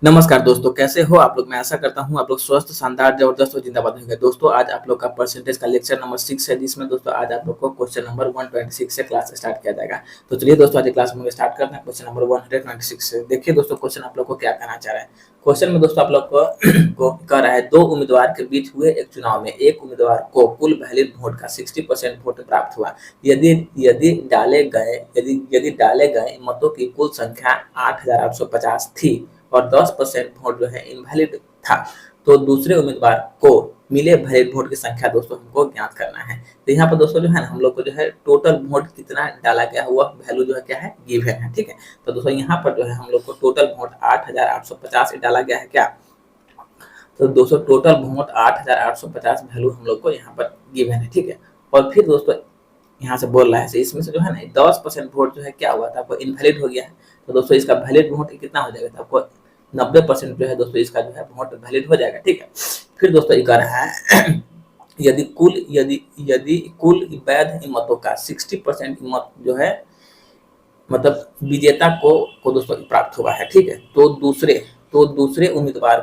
नमस्कार दोस्तों, कैसे हो आप लोग? मैं आशा करता हूँ आप लोग स्वस्थ, शानदार, जबरदस्त और जिंदाबाद होंगे। दोस्तों आज आप लोग का परसेंटेज का लेक्चर नंबर 6 है, जिसमें दोस्तों आज आप लोग को क्वेश्चन नंबर 126 से क्लास स्टार्ट किया जाएगा। तो चलिए दोस्तों, आज की क्लास में स्टार्ट करते हैं क्वेश्चन नंबर 126 से। देखिए दोस्तों, क्वेश्चन आप लोग को क्या कहना चाह रहा है। क्वेश्चन में दोस्तों आप लोग को को कह रहा है, दो उम्मीदवार के बीच हुए एक चुनाव में एक उम्मीदवार को कुल वैलिड वोट का 60% वोट प्राप्त हुआ। यदि यदि डाले गए मतों की कुल संख्या 8,850 थी और 10% वोट जो है इनवैलिड था, तो दूसरे उम्मीदवार को मिले वैलिड वोट की संख्या दोस्तों हमको ज्ञात करना है। तो यहाँ पर दोस्तों जो है ना, हम लोग को जो है टोटल वोट कितना डाला गया हुआ वैल्यू जो है क्या है, गिवन है। ठीक है, तो दोस्तों यहाँ पर जो है हम लोग को टोटल वोट 8,850 डाला गया है क्या। तो दोस्तों टोटल वोट 8,850 वैल्यू हम लोग को यहाँ पर गिवन है। ठीक है, और फिर दोस्तों यहाँ से बोल रहा है, इसमें से जो है ना 10% वोट जो है क्या हुआ था, आपको इनवैलिड हो गया है। तो दोस्तों इसका वैलिड वोट कितना हो जाएगा, तो आपको 90% जो है दोस्तों इसका जो है वोट वैलिड हो जाएगा। ठीक है, फिर दोस्तों ये कह रहा है यदि कुल वैध मतों का 60% मत जो है मतलब विजेता को दोस्तों प्राप्त हुआ है। ठीक है, तो दूसरे उम्मीदवार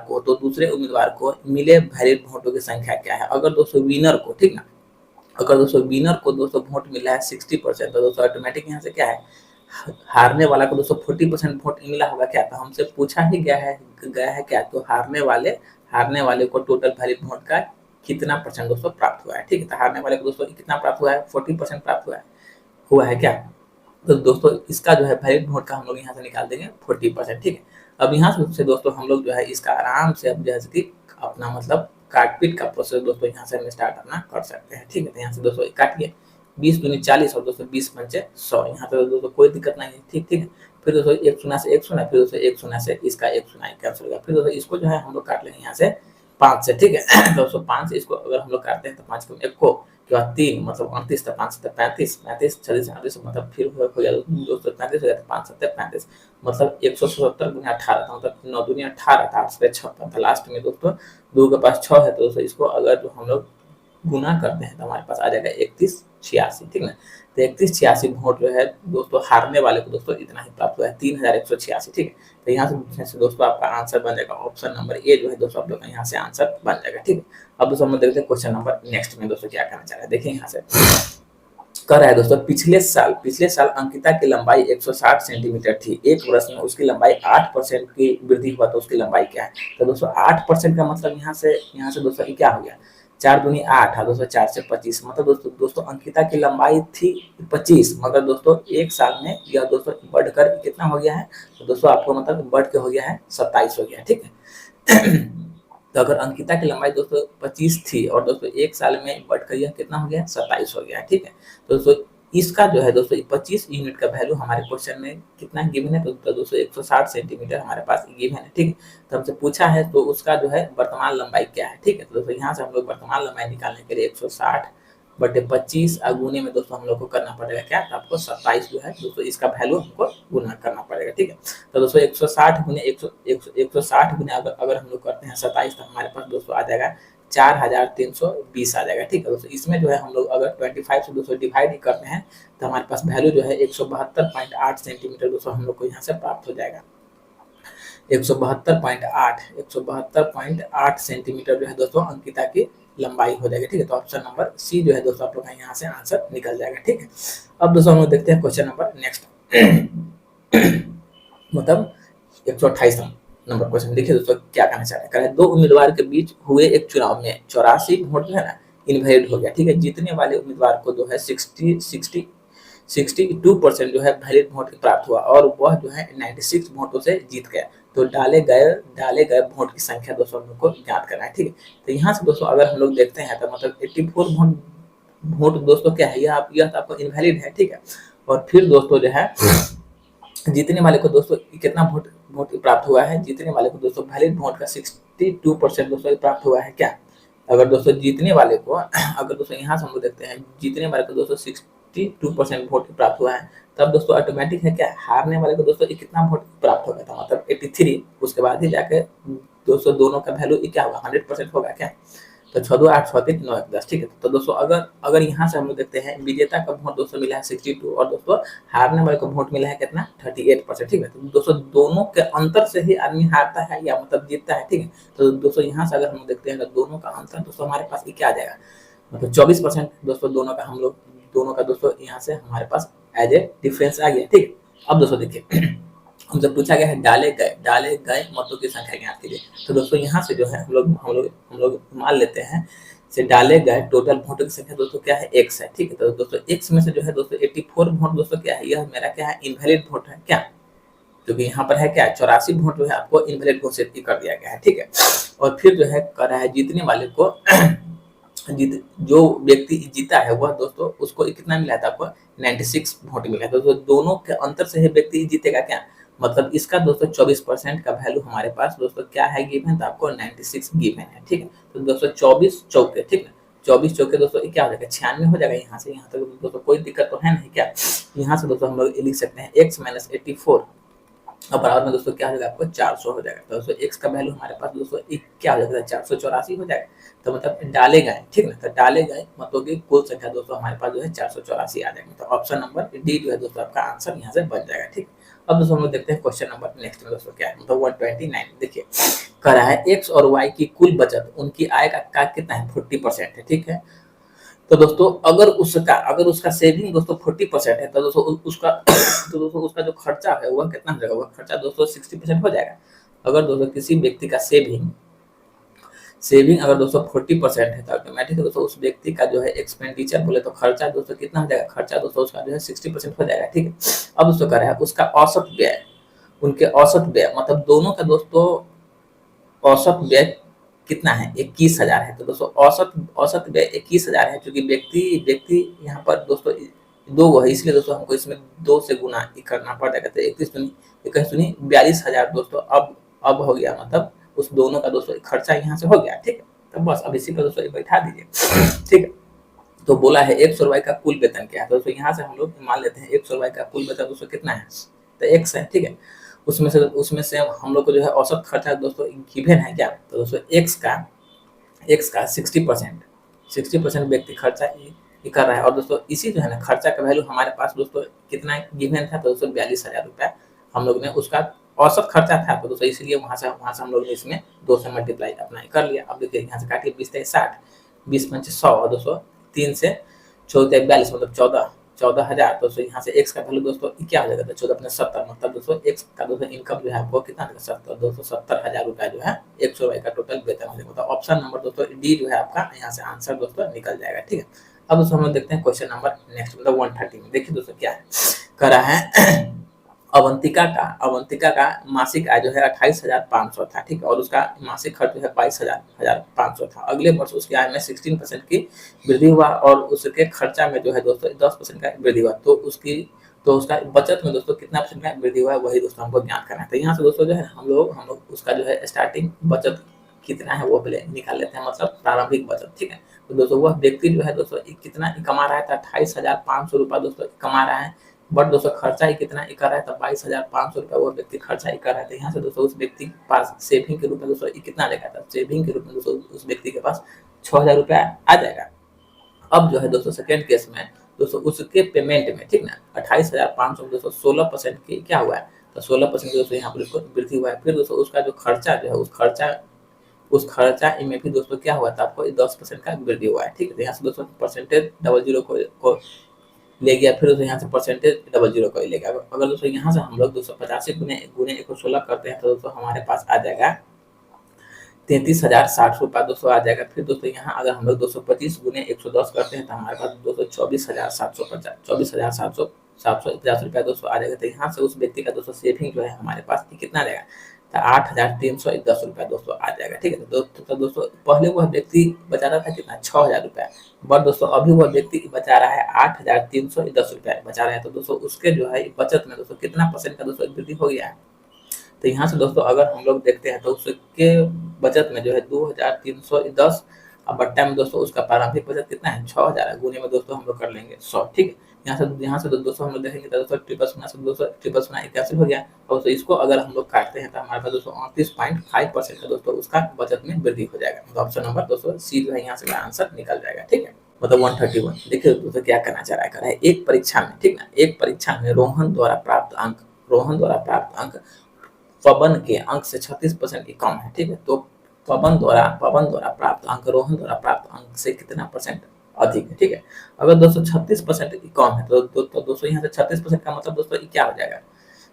को मिले वैलिड वोटों की संख्या क्या है। अगर दोस्तों विनर को, ठीक ना, अगर दोस्तों विनर को दोस्तों वोट मिला है 60%, तो दोस्तों ऑटोमेटिक यहाँ से क्या है, हारने वाला को दोस्तों 40% वोट मिला होगा क्या। तो हमसे पूछा ही गया है क्या, तो हारने वाले को टोटल वैलिड वोट का कितना परसेंट दोस्तों प्राप्त हुआ है। ठीक है, तो हारने वाले को दोस्तों कितना प्राप्त हुआ है, 40% प्राप्त हुआ है क्या। तो दोस्तों इसका जो है वैलिड वोट का हम लोग यहाँ से निकाल देंगे 40%। ठीक है, अब यहाँ से दोस्तों हम लोग जो है इसका आराम से अब जैसे कि अपना मतलब काटपीट का प्रोसेस दोस्तों यहाँ से हम स्टार्ट अपना कर सकते हैं। ठीक है, तो यहाँ से दोस्तों काटिए, 20 दूनी 40 और दोस्तों 20 पंचे 100। यहाँ पे दोस्तों कोई दिक्कत नहीं है। ठीक ठीक है, फिर दोस्तों एक शून्य से एक शून्य, फिर दोस्तों एक शून्य से इसका एक शून्य कैंसिल होगा। फिर दोस्तों इसको जो है हम लोग काट लेंगे यहाँ से 5 से। ठीक है, दोस्तों 5 से इसको अगर हम लोग काटते हैं तो 5 को 1 को के बाद 3 मतलब 38, 5 35, 35 36 38 मतलब फिर हो गया 235 हो गया, 5 7 35 मतलब 177 गुना 18, मतलब 9 दूनी 18, 8 से 56। लास्ट में दोस्तों 2 के पास 6 है, तो दोस्तों इसको अगर जो हम लोग गुना करते हैं तो हमारे पास आ जाएगा 3186। ठीक है, तो 3186 वोट जो है दोस्तों हारने वाले को दोस्तों इतना ही प्राप्त हुआ है, 3186। ठीक है, तो यहाँ से दोस्तों आपका आंसर बन जाएगा ऑप्शन नंबर ए जो है दोस्तों आप लोग का यहाँ से आंसर बन जाएगा। ठीक है, अब दोस्तों हम देखते हैं क्वेश्चन नंबर नेक्स्ट में दोस्तों क्या करना चाह रहा है। देखिए यहाँ से कर रहा है दोस्तों, पिछले साल अंकिता की लंबाई 160 सेंटीमीटर थी। एक वर्ष में उसकी लंबाई 8% की वृद्धि हुआ, तो उसकी लंबाई क्या है। तो दोस्तों 8% का मतलब यहाँ से दोस्तों क्या हो गया, 4 दूनी 8 है दोस्तों, 4 से 25 मतलब दोस्तों अंकिता की लंबाई थी 25, मगर दोस्तों एक साल में यह दोस्तों बढ़कर कितना हो गया है, तो दोस्तों आपको मतलब बढ़ के हो गया है 27 हो गया। ठीक है, तो अगर अंकिता की लंबाई दोस्तों 25 थी और दोस्तों एक साल में बढ़कर यह कितना हो गया, 27 हो गया। ठीक है, तो दोस्तों इसका जो है दोस्तों 25 यूनिट का वैल्यू हमारे क्वेश्चन में कितना गिवन है, तो दोस्तों 160 सेंटीमीटर हमारे पास गिवन है। ठीक है, तो हमसे पूछा है तो उसका जो है वर्तमान लंबाई क्या है। ठीक है, तो दोस्तों यहाँ से हम लोग वर्तमान लंबाई निकालने के लिए 160 बटे 25 गुने में दोस्तों हम लोग को करना पड़ेगा क्या, तो आपको 27 जो है दोस्तों इसका वैल्यू हमको गुना करना पड़ेगा। ठीक है, तो दोस्तों 160 गुने 160 गुने अगर हम लोग करते हैं 27, तो हमारे पास दोस्तों आ जाएगा 4320 आ जाएगा। ठीक है, दोस्तों इसमें जो है हम लोग अगर 25 से दोस्तों डिवाइड करते हैं तो हमारे पास वैल्यू जो है 172.8 सेंटीमीटर दोस्तों हम लोग को यहाँ से प्राप्त हो जाएगा। 172.8 सेंटीमीटर जो है दोस्तों अंकिता की लंबाई हो जाएगी। ठीक है, तो ऑप्शन नंबर सी जो है दोस्तों आप लोग का यहाँ से आंसर निकल जाएगा। ठीक है, अब दोस्तों हम लोग देखते हैं क्वेश्चन नंबर नेक्स्ट मतलब 128 नंबर क्वेश्चन। देखिए दोस्तों क्या कहना चाह रहे हैं, दो उम्मीदवार के बीच हुए एक चुनाव में 84 वोट जो है ना इनवैलिड हो गया। ठीक है, जीतने वाले उम्मीदवार को जो है 62% जो है वैलिड वोट प्राप्त हुआ और वह जो है 96 वोटों से जीत गया। तो डाले गए वोट की संख्या दोस्तों हम लोग को ज्ञात करना है। ठीक है, तो यहाँ से दोस्तों अगर हम लोग देखते हैं तो मतलब 84 वोट दोस्तों क्या है, यह तो आपको इनवैलिड है। ठीक है, और फिर दोस्तों जो है जीतने वाले को दोस्तों कितना वोट प्राप्त हुआ है, जीतने वाले को दोस्तों वैलिड वोट का 62% दोस्तों प्राप्त हुआ है क्या। अगर दोस्तों जीतने वाले को अगर दोस्तों यहाँ से हम लोग देखते हैं जीतने वाले को दोस्तों 62% वोट प्राप्त हुआ है, तब दोस्तों ऑटोमेटिक है क्या, हारने वाले को दोस्तों कितना वोट प्राप्त होगा था, मतलब 83, उसके बाद ही जाके दोस्तों दोनों का वैल्यू क्या होगा, 100% होगा क्या। तो 6 2 8 6 3 9 1 10, ठीक है। तो दोस्तों अगर अगर यहाँ से हम लोग देखते हैं विजेता का वोट दोस्तों मिला है 62 और दोस्तों हारने वाले को वोट मिला है कितना 38%, ठीक है। तो दोस्तों दोनों के अंतर से ही आदमी हारता है या मतलब जीतता है, ठीक है। तो दोस्तों यहाँ से अगर हम देखते हैं तो दोनों का अंतर दोस्तों हमारे पास क्या आ जाएगा, मतलब 24% दोस्तों दोनों का हम लोग दोनों का दोस्तों यहाँ से हमारे पास एज ए डिफरेंस आ गया, ठीक है। अब दोस्तों देखिए हमसे पूछा गया है डाले गए मतों की संख्या ज्ञात कीजिए। तो दोस्तों यहाँ से जो है हम लोग मान लेते हैं से डाले गए टोटल वोटों की संख्या दोस्तों क्या है x है, ठीक है। तो दोस्तों x में से जो है दोस्तों 84 वोट दोस्तों क्या है, यह मेरा क्या है इनवैलिड वोट है क्या, क्योंकि यहाँ पर है क्या 84 वोट जो है आपको इनवैलिड घोषित कर दिया गया है, ठीक है। और फिर जो है कर रहा है जीतने वाले को जो व्यक्ति जीता है वह दोस्तों उसको कितना मिला था आपको 96 वोट मिला। तो दोनों के अंतर से ही व्यक्ति जीतेगा क्या, मतलब इसका दोस्तों 24% का वैल्यू हमारे पास दोस्तों क्या है गिवन, तो आपको 96 गिवन है, ठीक है। तो दोस्तों 24 चौके, ठीक है, 24 चौके दोस्तों क्या हो जाएगा 96 हो जाएगा। यहाँ से यहाँ तक दोस्तों कोई दिक्कत तो है नहीं क्या। यहाँ से दोस्तों हम लोग लिख सकते हैं x - 84 और बराबर में दोस्तों क्या हो जाएगा आपको 400 हो जाएगा। तो दोस्तों x का वैल्यू हमारे पास दोस्तों क्या हो जाएगा 484 हो जाएगा। तो मतलब डाले गए, ठीक ना, तो डाले गए मतों की कुल संख्या दोस्तों हमारे पास जो है 484 आ जाएगा। तो ऑप्शन नंबर डी जो है दोस्तों आपका आंसर यहाँ से बन जाएगा, ठीक। अब दोस्तों हम लोग देखते हैं क्वेश्चन नंबर नेक्स्ट में दोस्तों क्या है, मतलब 129 देखिए कह रहा है x और y की कुल बचत उनकी आय का कितना है 40% है, ठीक है। तो दोस्तों अगर उसका सेविंग दोस्तों 40% है तो दोस्तों उसका जो खर्चा है वह कितना हो जाएगा, वह खर्चा दोस्तों 60% हो जाएगा। अगर दोस्तों किसी व्यक्ति का सेविंग अगर दोस्तों 40% है तो ऑटोमेटिक दोस्तों उस व्यक्ति का जो है एक्सपेंडिचर बोले तो खर्चा दोस्तों कितना हो जाएगा, खर्चा दोस्तों उसका जो है 60% हो जाएगा, ठीक है। अब दोस्तों कह रहा है उसका औसत व्यय, उनके औसत व्यय मतलब दोनों का दोस्तों औसत व्यय कितना है 21,000 है। तो दोस्तों औसत व्यय 21,000 है, क्योंकि व्यक्ति यहाँ पर दोस्तों दो है, इसलिए दोस्तों हमको इसमें 2 से गुना करना पड़ जाएगा। तो 21 सुनी 42,000 दोस्तों अब हो गया, मतलब उस दोनों का दोस्तों खर्चा यहाँ से हो गया, ठीक है। तो बस अब इसी पर दोस्तों बैठा दीजिए, ठीक है। तो बोला है x और y का कुल वेतन क्या है। तो दोस्तों यहाँ से हम लोग मान लेते हैं x और y का कुल वेतन दोस्तों कितना है, तो x है, ठीक है। उसमें से हम लोग को जो है औसत खर्चा दोस्तों गिवन है क्या, तो दोस्तों x का 60% व्यक्ति खर्चा ये कर रहा है। और दोस्तों इसी जो है ना खर्चा का वैल्यू हमारे पास दोस्तों कितना गिवन था, तो दोस्तों 42,000 रुपया हम लोग ने उसका औसत खर्चा था। तो दोस्तों इसलिए वहां से हम लोग ने इसमें 2 से मल्टीप्लाई अपना कर लिया। अब देखिए यहाँ से काटिए 20 × 60 20 × 5 100 और दोस्तों 3 से 14 42 मतलब 14,000। दोस्तों यहाँ से x का वैल्यू दोस्तों क्या हो जाएगा, तो 14 × 70 मतलब दोस्तों x का दोस्तों इनकम जो है आपको कितना देगा 70,000 रुपया जो है x और y का टोटल वेतन हो जाएगा। तो ऑप्शन नंबर दोस्तों डी जो है आपका यहाँ से आंसर दोस्तों निकल जाएगा, ठीक है। अब दोस्तों हम लोग देखते हैं क्वेश्चन नंबर नेक्स्ट मतलब 130 में। देखिए दोस्तों क्या है कह रहा है अवंतिका का मासिक आय जो है 28,500 था, ठीक है, और उसका मासिक खर्च जो है 22,500 था। अगले वर्ष उसकी आय में 16% की वृद्धि हुआ और उसके खर्चा में जो है दोस्तों 10% का वृद्धि हुआ। तो उसका बचत में दोस्तों कितना % का वृद्धि हुआ है वही दोस्तों हमको ज्ञात करना है। तो यहाँ से दोस्तों जो है हम लोग उसका जो है स्टार्टिंग बचत कितना है वो पहले निकाल लेते हैं, मतलब प्रारंभिक बचत, ठीक है। तो दोस्तों वह व्यक्ति जो है दोस्तों कितना कमा रहा है, 28,500 रुपया दोस्तों कमा रहा है, बट दोस्तों खर्चा ही कितना कर रहा है, तो 22,500 रुपया वो व्यक्ति खर्चा ही कर रहा है। तो यहाँ से दोस्तों उस व्यक्ति के पास सेविंग के रूप में दोस्तों कितना रहेगा, था सेविंग के रूप में दोस्तों उस व्यक्ति के पास 6,000 रुपया आ जाएगा। अब जो है दोस्तों सेकेंड केस में दोस्तों उसके पेमेंट में, ठीक ना, 28,500 में दोस्तों 16% की क्या हुआ है, तो 16% दोस्तों यहाँ पर उसको वृद्धि हुआ है। फिर दोस्तों उसका जो खर्चा जो है उस खर्चा में भी दोस्तों क्या हुआ था, आपको 10% का वृद्धि हुआ है, ठीक है। तो यहाँ से दोस्तों परसेंटेज 00 को ले गया, फिर यहाँ से परसेंटेज 00 को ले गया। अगर दोस्तों यहाँ से हम लोग 285 गुने 116 करते हैं तो दोस्तों हमारे पास आ जाएगा 33,060 रुपया दोस्तों आ जाएगा। फिर दोस्तों यहाँ अगर हम लोग 225 गुने 110 करते हैं तो हमारे पास दोस्तों 24,750 रुपया दोस्तों आ जाएगा। तो यहाँ से उस व्यक्ति का दोस्तों सेविंग जो है हमारे पास कितना रहेगा, तो 8,310 रुपया दोस्तों आ जाएगा, ठीक है। तो दोस्तों पहले वह व्यक्ति बचा रहा था कितना 6,000 रुपया, बट दोस्तों अभी वह व्यक्ति बचा रहा है 8,310 रुपया बचा रहा है। तो दोस्तों उसके जो है बचत में दोस्तों कितना % का दोस्तों वृद्धि हो गया है। तो यहाँ से दोस्तों अगर हम लोग देखते हैं तो उसके बचत में जो है 2,310 और बट्टा में दोस्तों उसका प्रारंभिक बचत कितना है 6,000 गुने में दोस्तों हम लोग कर लेंगे 100, ठीक है। यहाँ से दोस्तों हम लोग देखेंगे तो दोस्तों ट्रिपल शून्य से दोस्तों ट्रिपल शून्य 81 हो गया, और तो इसको अगर हम लोग काटते हैं तो हमारे पास दोस्तों 38.5% का दोस्तों उसका बचत में वृद्धि हो जाएगा। मतलब ऑप्शन नंबर दोस्तों सी जो है यहाँ से आंसर निकल जाएगा। ठीक है, मतलब 131। देखिए दोस्तों क्या करना चाह रहा है, एक परीक्षा में, ठीक ना, एक परीक्षा में रोहन द्वारा प्राप्त अंक पवन के अंक से 36% कम है। ठीक है, तो पवन द्वारा प्राप्त अंक रोहन द्वारा प्राप्त अंक से कितना परसेंट अधिक है। ठीक है, अगर दोस्तों 36% कम है तो दोस्तों यहाँ से 36% का मतलब दोस्तों क्या हो जाएगा,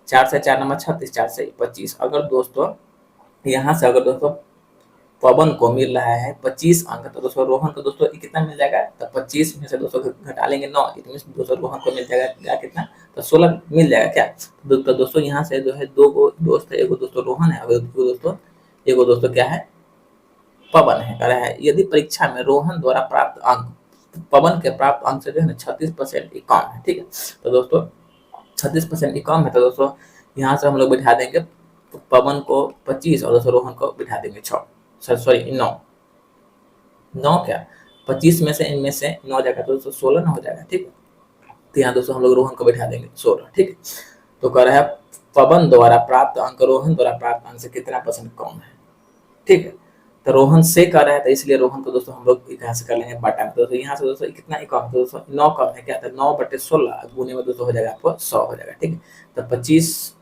4 से 4 नंबर 36, 4 से 25। अगर दोस्तों यहाँ से अगर दोस्तों पवन को मिल रहा है 25 अंक, तो दोस्तों रोहन को दोस्तों कितना मिल जाएगा, तो 25 में से दोस्तों घटा लेंगे 9, इसमें दोस्तों रोहन को मिल जाएगा कितना, तो 16 मिल जाएगा क्या। तो दोस्तों यहाँ से जो है दो दोस्त है, एगो दोस्तों रोहन है, एगो दोस्तों क्या है, पवन है। कह रहा है यदि परीक्षा में रोहन द्वारा प्राप्त अंक पवन के प्राप्त अंक से जो है ना 36% कम है। ठीक है, तो दोस्तों 36% कम है, तो दोस्तों यहाँ से हम लोग बिठा देंगे पवन को 25 और दोस्तों रोहन को बिठा देंगे 6, सॉरी 9 क्या, 25 में से इनमें से 9 जाएगा तो दोस्तों 16 ना हो जाएगा। ठीक है, तो यहाँ दोस्तों हम लोग रोहन को बिठा देंगे 16। ठीक है, तो कह रहा है पवन द्वारा प्राप्त अंक रोहन द्वारा प्राप्त अंक से कितना परसेंट कम है। ठीक है, तो रोहन से कर रहा है तो इसलिए रोहन को दोस्तों हम लोग यहाँ से कर लेंगे बटा में। दोस्तों यहाँ से दोस्तों कितना कम, तो दोस्तों 9 कम है क्या, तो 9/16 गुने में दोस्तों हो जाएगा आपको 100 हो जाएगा। ठीक है, तो 25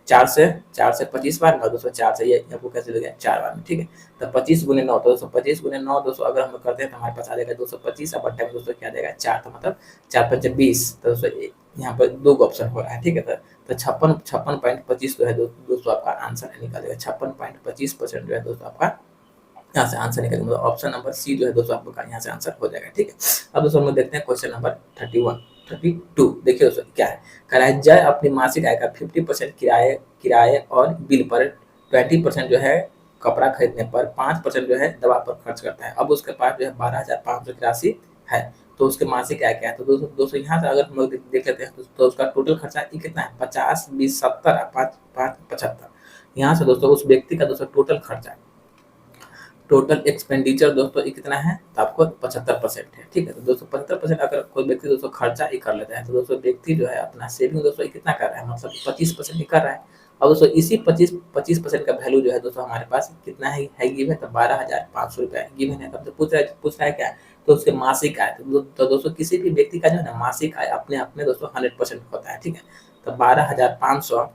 4 से 25 बार ना दोस्तों, 4 से ये आपको कैसे हो गया 4 बार में। ठीक है, तो 25 गुने 9, तो दोस्तों 25 गुने 9 दोस्तों अगर हम लोग करते हैं तो हमारे पास आ जाएगा 225, और बट्टे में दोस्तों क्या जाएगा 4, तो मतलब 4 5 20। तो दोस्तों यहाँ पर 2 ऑप्शन हो रहा है। ठीक है, तो 56.25 जो है दोस्तों आपका आंसर निकलेगा, 56.25% जो है दोस्तों आपका यहाँ से आंसर निकलेगा। मतलब ऑप्शन नंबर सी जो है दोस्तों आपका यहाँ से आंसर हो जाएगा। ठीक है, अब दोस्तों हम लोग देखते हैं क्वेश्चन नंबर 32। देखिए दोस्तों क्या है, कह रहा है जय अपनी मासिक आय का 50% किराए और बिल पर, 20% जो है कपड़ा खरीदने पर, 5% जो है दवा पर खर्च करता है। अब उसके पास जो है 12,500 की राशि है, तो उसके मासिक आय क्या है। तो दोस्तों यहाँ से अगर हम लोग देख लेते हैं तो उसका टोटल खर्चा कितना है, 50 20 70 5 5 75। यहाँ से दोस्तों उस व्यक्ति का दोस्तों टोटल खर्चा, टोटल एक्सपेंडिचर दोस्तों कितना है, तो आपको 75% है। ठीक है, तो दोस्तों 75% अगर कोई व्यक्ति दोस्तों खर्चा ही कर लेता है, तो दोस्तों व्यक्ति जो है अपना सेविंग दोस्तों कितना कर रहा है, मतलब 25% ही कर रहा है। और दोस्तों इसी 25% का वैल्यू जो है दोस्तों हमारे पास कितना है गिवन, तो 12,500 रुपया गिवन है। तब पूछ रहा है क्या, तो उसके मासिक आय। तो दोस्तों किसी भी व्यक्ति का जो है ना मासिक आय अपने आप में दोस्तों 100% होता है। ठीक है, तो 12,500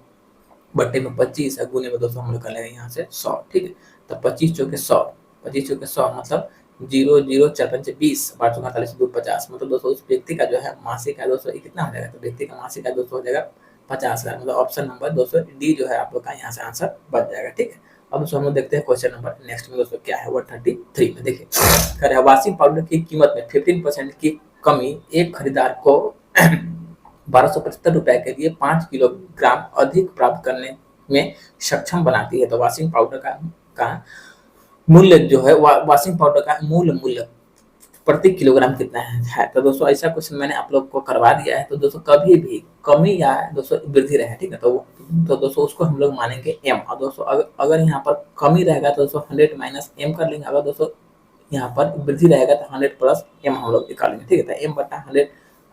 बट्टे में 25 गुने में दोस्तों हम लोग कर लेंगे यहाँ से 100। ठीक है, तो 25 चौके 100, 25 चौके 100 मतलब 0 0 4 5 20, 5 चौके 48 2 50। मतलब दोस्तों उस व्यक्ति का जो है मासिक आय दोस्तों कितना हो जाएगा, तो व्यक्ति का मासिक आय दोस्तों हो जाएगा 50,000। मतलब ऑप्शन नंबर दोस्तों डी जो है आप लोग का यहाँ से आंसर बन जाएगा। ठीक है, अब दोस्तों हम लोग देखते हैं क्वेश्चन नंबर नेक्स्ट में दोस्तों क्या है 133 में। देखिए कह रहे हैं वॉशिंग पाउडर की कीमत में 15% की कमी एक खरीदार को 1275 रुपए के लिए 5 किलोग्राम अधिक प्राप्त करने में सक्षम बनाती है। तो वॉशिंग पाउडर का मूल्य जो है, वॉशिंग पाउडर का मूल्य प्रति किलोग्राम कितना है। तो दोस्तों ऐसा क्वेश्चन मैंने आप लोग को करवा दिया है। तो दोस्तों कभी भी कमी या दोस्तों वृद्धि रहे, ठीक है, तो दोस्तों उसको हम लोग मानेंगे एम। और दोस्तों अगर यहाँ पर कमी रहेगा तो दोस्तों 100 माइनस एम कर लेंगे। अगर दोस्तों यहाँ पर वृद्धि रहेगा तो 100 प्लस एम हम लोग निकालेंगे। ठीक है, तो एम बटा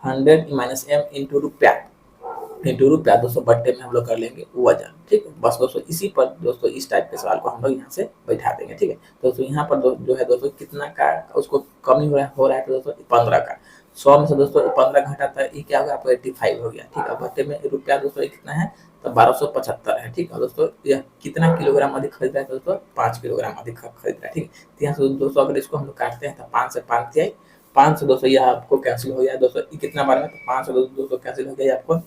100 माइनस एम इंटू रुपया दोस्तों बट्टे में हम लोग कर लेंगे वजन। ठीक है, बस दोस्तों इसी पर दोस्तों इस टाइप के सवाल को हम लोग यहाँ से बैठा देंगे। ठीक है, दोस्तों यहाँ पर जो है दोस्तों कितना का उसको कमी हो रहा है तो दोस्तों 15 का, 100 में से दोस्तों 15 घटाता है, ये क्या होगा आपको 85 हो गया। ठीक है, बट्टे में रुपया दोस्तों कितना है, तो 1275 है। ठीक है, दोस्तों यह कितना किलोग्राम अधिक खरीद रहा है, तो दोस्तों 5 किलोग्राम अधिक खरीद रहा है। ठीक है, तो यहाँ से दोस्तों अगर इसको हम लोग काटते हैं तो 5 से 5 दिया, 5 से दोस्तों यह आपको कैंसिल हो गया। दोस्तों कितना बार में, तो 5 से दोस्तों कैंसिल हो गया आपको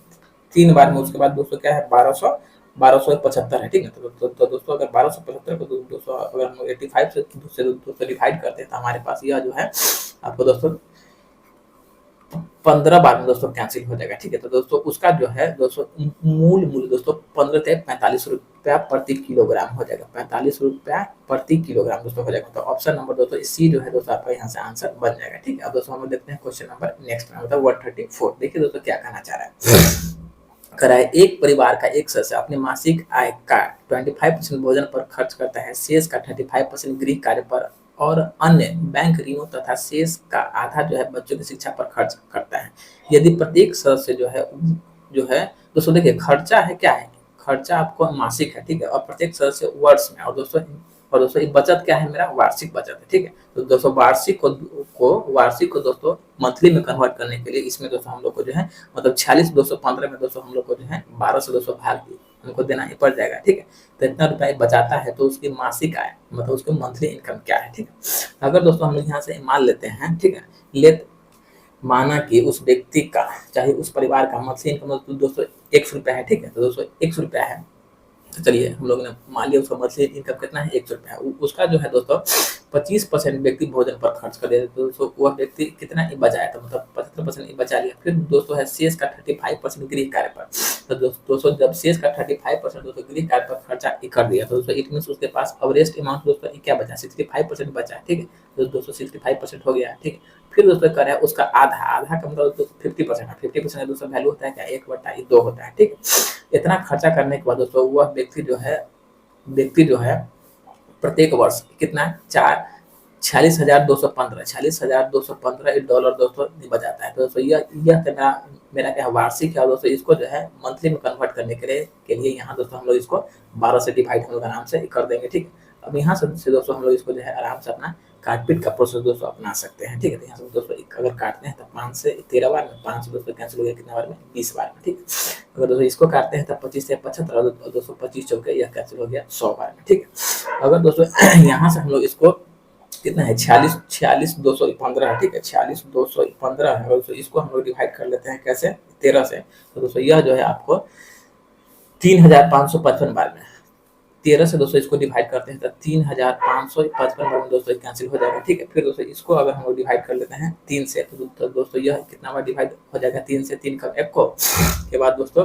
3 बार में। उसके बाद दोस्तों क्या है 1275 है। ठीक है, तो दोस्तों अगर 1275 को दोस्तों अगर हम 85 से दोस्तों डिवाइड करते हैं तो हमारे पास यह जो है आपको दोस्तों 15 बार में दोस्तों कैंसिल हो जाएगा। ठीक है, तो दोस्तों उसका जो है दोस्तों मूल्य दोस्तों 15 से 45 रुपया प्रति किलोग्राम हो जाएगा, 45 रुपया प्रति किलोग्राम दोस्तों हो जाएगा। तो ऑप्शन नंबर दोस्तों सी जो है दोस्तों आपका यहाँ से आंसर बन जाएगा। ठीक है, अब दोस्तों हम देखते हैं क्वेश्चन नंबर नेक्स्ट में, मतलब 134। देखिए दोस्तों क्या कहना चाह रहा है, कराए एक परिवार का एक सदस्य अपने मासिक आय का 25% भोजन पर खर्च करता है, शेष का 35% गृह कार्य पर और अन्य बैंक ऋणों तथा शेष का आधा जो है बच्चों की शिक्षा पर खर्च करता है। यदि प्रत्येक सदस्य जो है दोस्तों देखिए खर्चा है क्या है, खर्चा आपको मासिक है, ठीक है, और प्रत्येक सदस्य वर्ष में, और दोस्तों ये बचत क्या है, मेरा वार्षिक बचत है, ठीक है। तो दोस्तों वार्षिक को दोस्तों मंथली में कन्वर्ट करने के लिए इसमें दोस्तों हम लोग को जो है मतलब 46,215 में दोस्तों हम लोग को जो है 12 से दोस्तों भाग हमको देना ही पड़ जाएगा, ठीक है। तो इतना रुपया बचाता है तो उसकी मासिक आय मतलब उसकी मंथली इनकम क्या है, ठीक है। अगर दोस्तों हम लोग यहाँ से मान लेते हैं, ठीक है, ले माना कि उस व्यक्ति का चाहे उस परिवार का मंथली इनकम तो दोस्तों 100 रुपया है, ठीक है। तो दोस्तों 100 रुपया है, तो चलिए हम लोग ने मान लिया उसका मंथली इनकम कितना है, 100 रुपया। उसका जो है दोस्तों 25% व्यक्ति भोजन पर खर्च कर दिया, तो दोस्तों वह व्यक्ति कितना ही बचाया, तो मतलब 75% बचा लिया। फिर दोस्तों है शेष का 35% गृह कार्य पर। तो दोस्तों जब शेष का 35% दोस्तों गृह कार्य पर खर्चा कर दिया तो दोस्तों इट मीन उसके पास अवरेस्ट अमाउंट दोस्तों क्या बचा, 65% बचा, ठीक है। तो दोस्तों 65% हो गया, ठीक है। फिर दोस्तों कर रहा है उसका आधा का मतलब 50% है, 50% दोस्तों वैल्यू होता है क्या, 1/2 होता है, ठीक है। इतना खर्चा करने के बाद दोस्तों वह व्यक्ति जो है प्रत्येक वर्ष कितना 46,215 डॉलर दोस्तों बचाता है। तो दोस्तों यह मेरा क्या वार्षिक है, और दोस्तों इसको जो है मंथली में कन्वर्ट करने के लिए यहाँ दोस्तों हम लोग इसको 12 से डिवाइड हम लोग आराम से कर देंगे, ठीक है। अब यहाँ से दोस्तों हम लोग इसको जो है आराम से अपना काटपीट का प्रोसेस दोस्तों अपना सकते हैं, ठीक है। तो यहाँ से दोस्तों अगर काटते हैं तो 5 से 13 बार में, 5 से दोस्तों कैंसिल हो गया कितना बार में, 20 बार में, ठीक है। अगर दोस्तों इसको काटते हैं तो 25 से 75 और दोस्तों 25 चौके यह कैंसिल हो गया 100 बार में, ठीक है। अगर दोस्तों यहाँ से हम लोग इसको कितना है 46,215 है, ठीक है, 46,215 है, और इसको हम लोग डिवाइड कर लेते हैं कैसे 13 से। तो दोस्तों यह जो है आपको 3,555 बार में 13 से दोस्तों इसको डिवाइड करते हैं तो 3,555 बार में दोस्तों कैंसिल हो जाएगा, ठीक है। फिर दोस्तों इसको अगर हम लोग डिवाइड कर लेते हैं 3 से तो दोस्तों यह कितना बार डिवाइड हो जाएगा, 3 से, 3 कम 1 को के बाद दोस्तों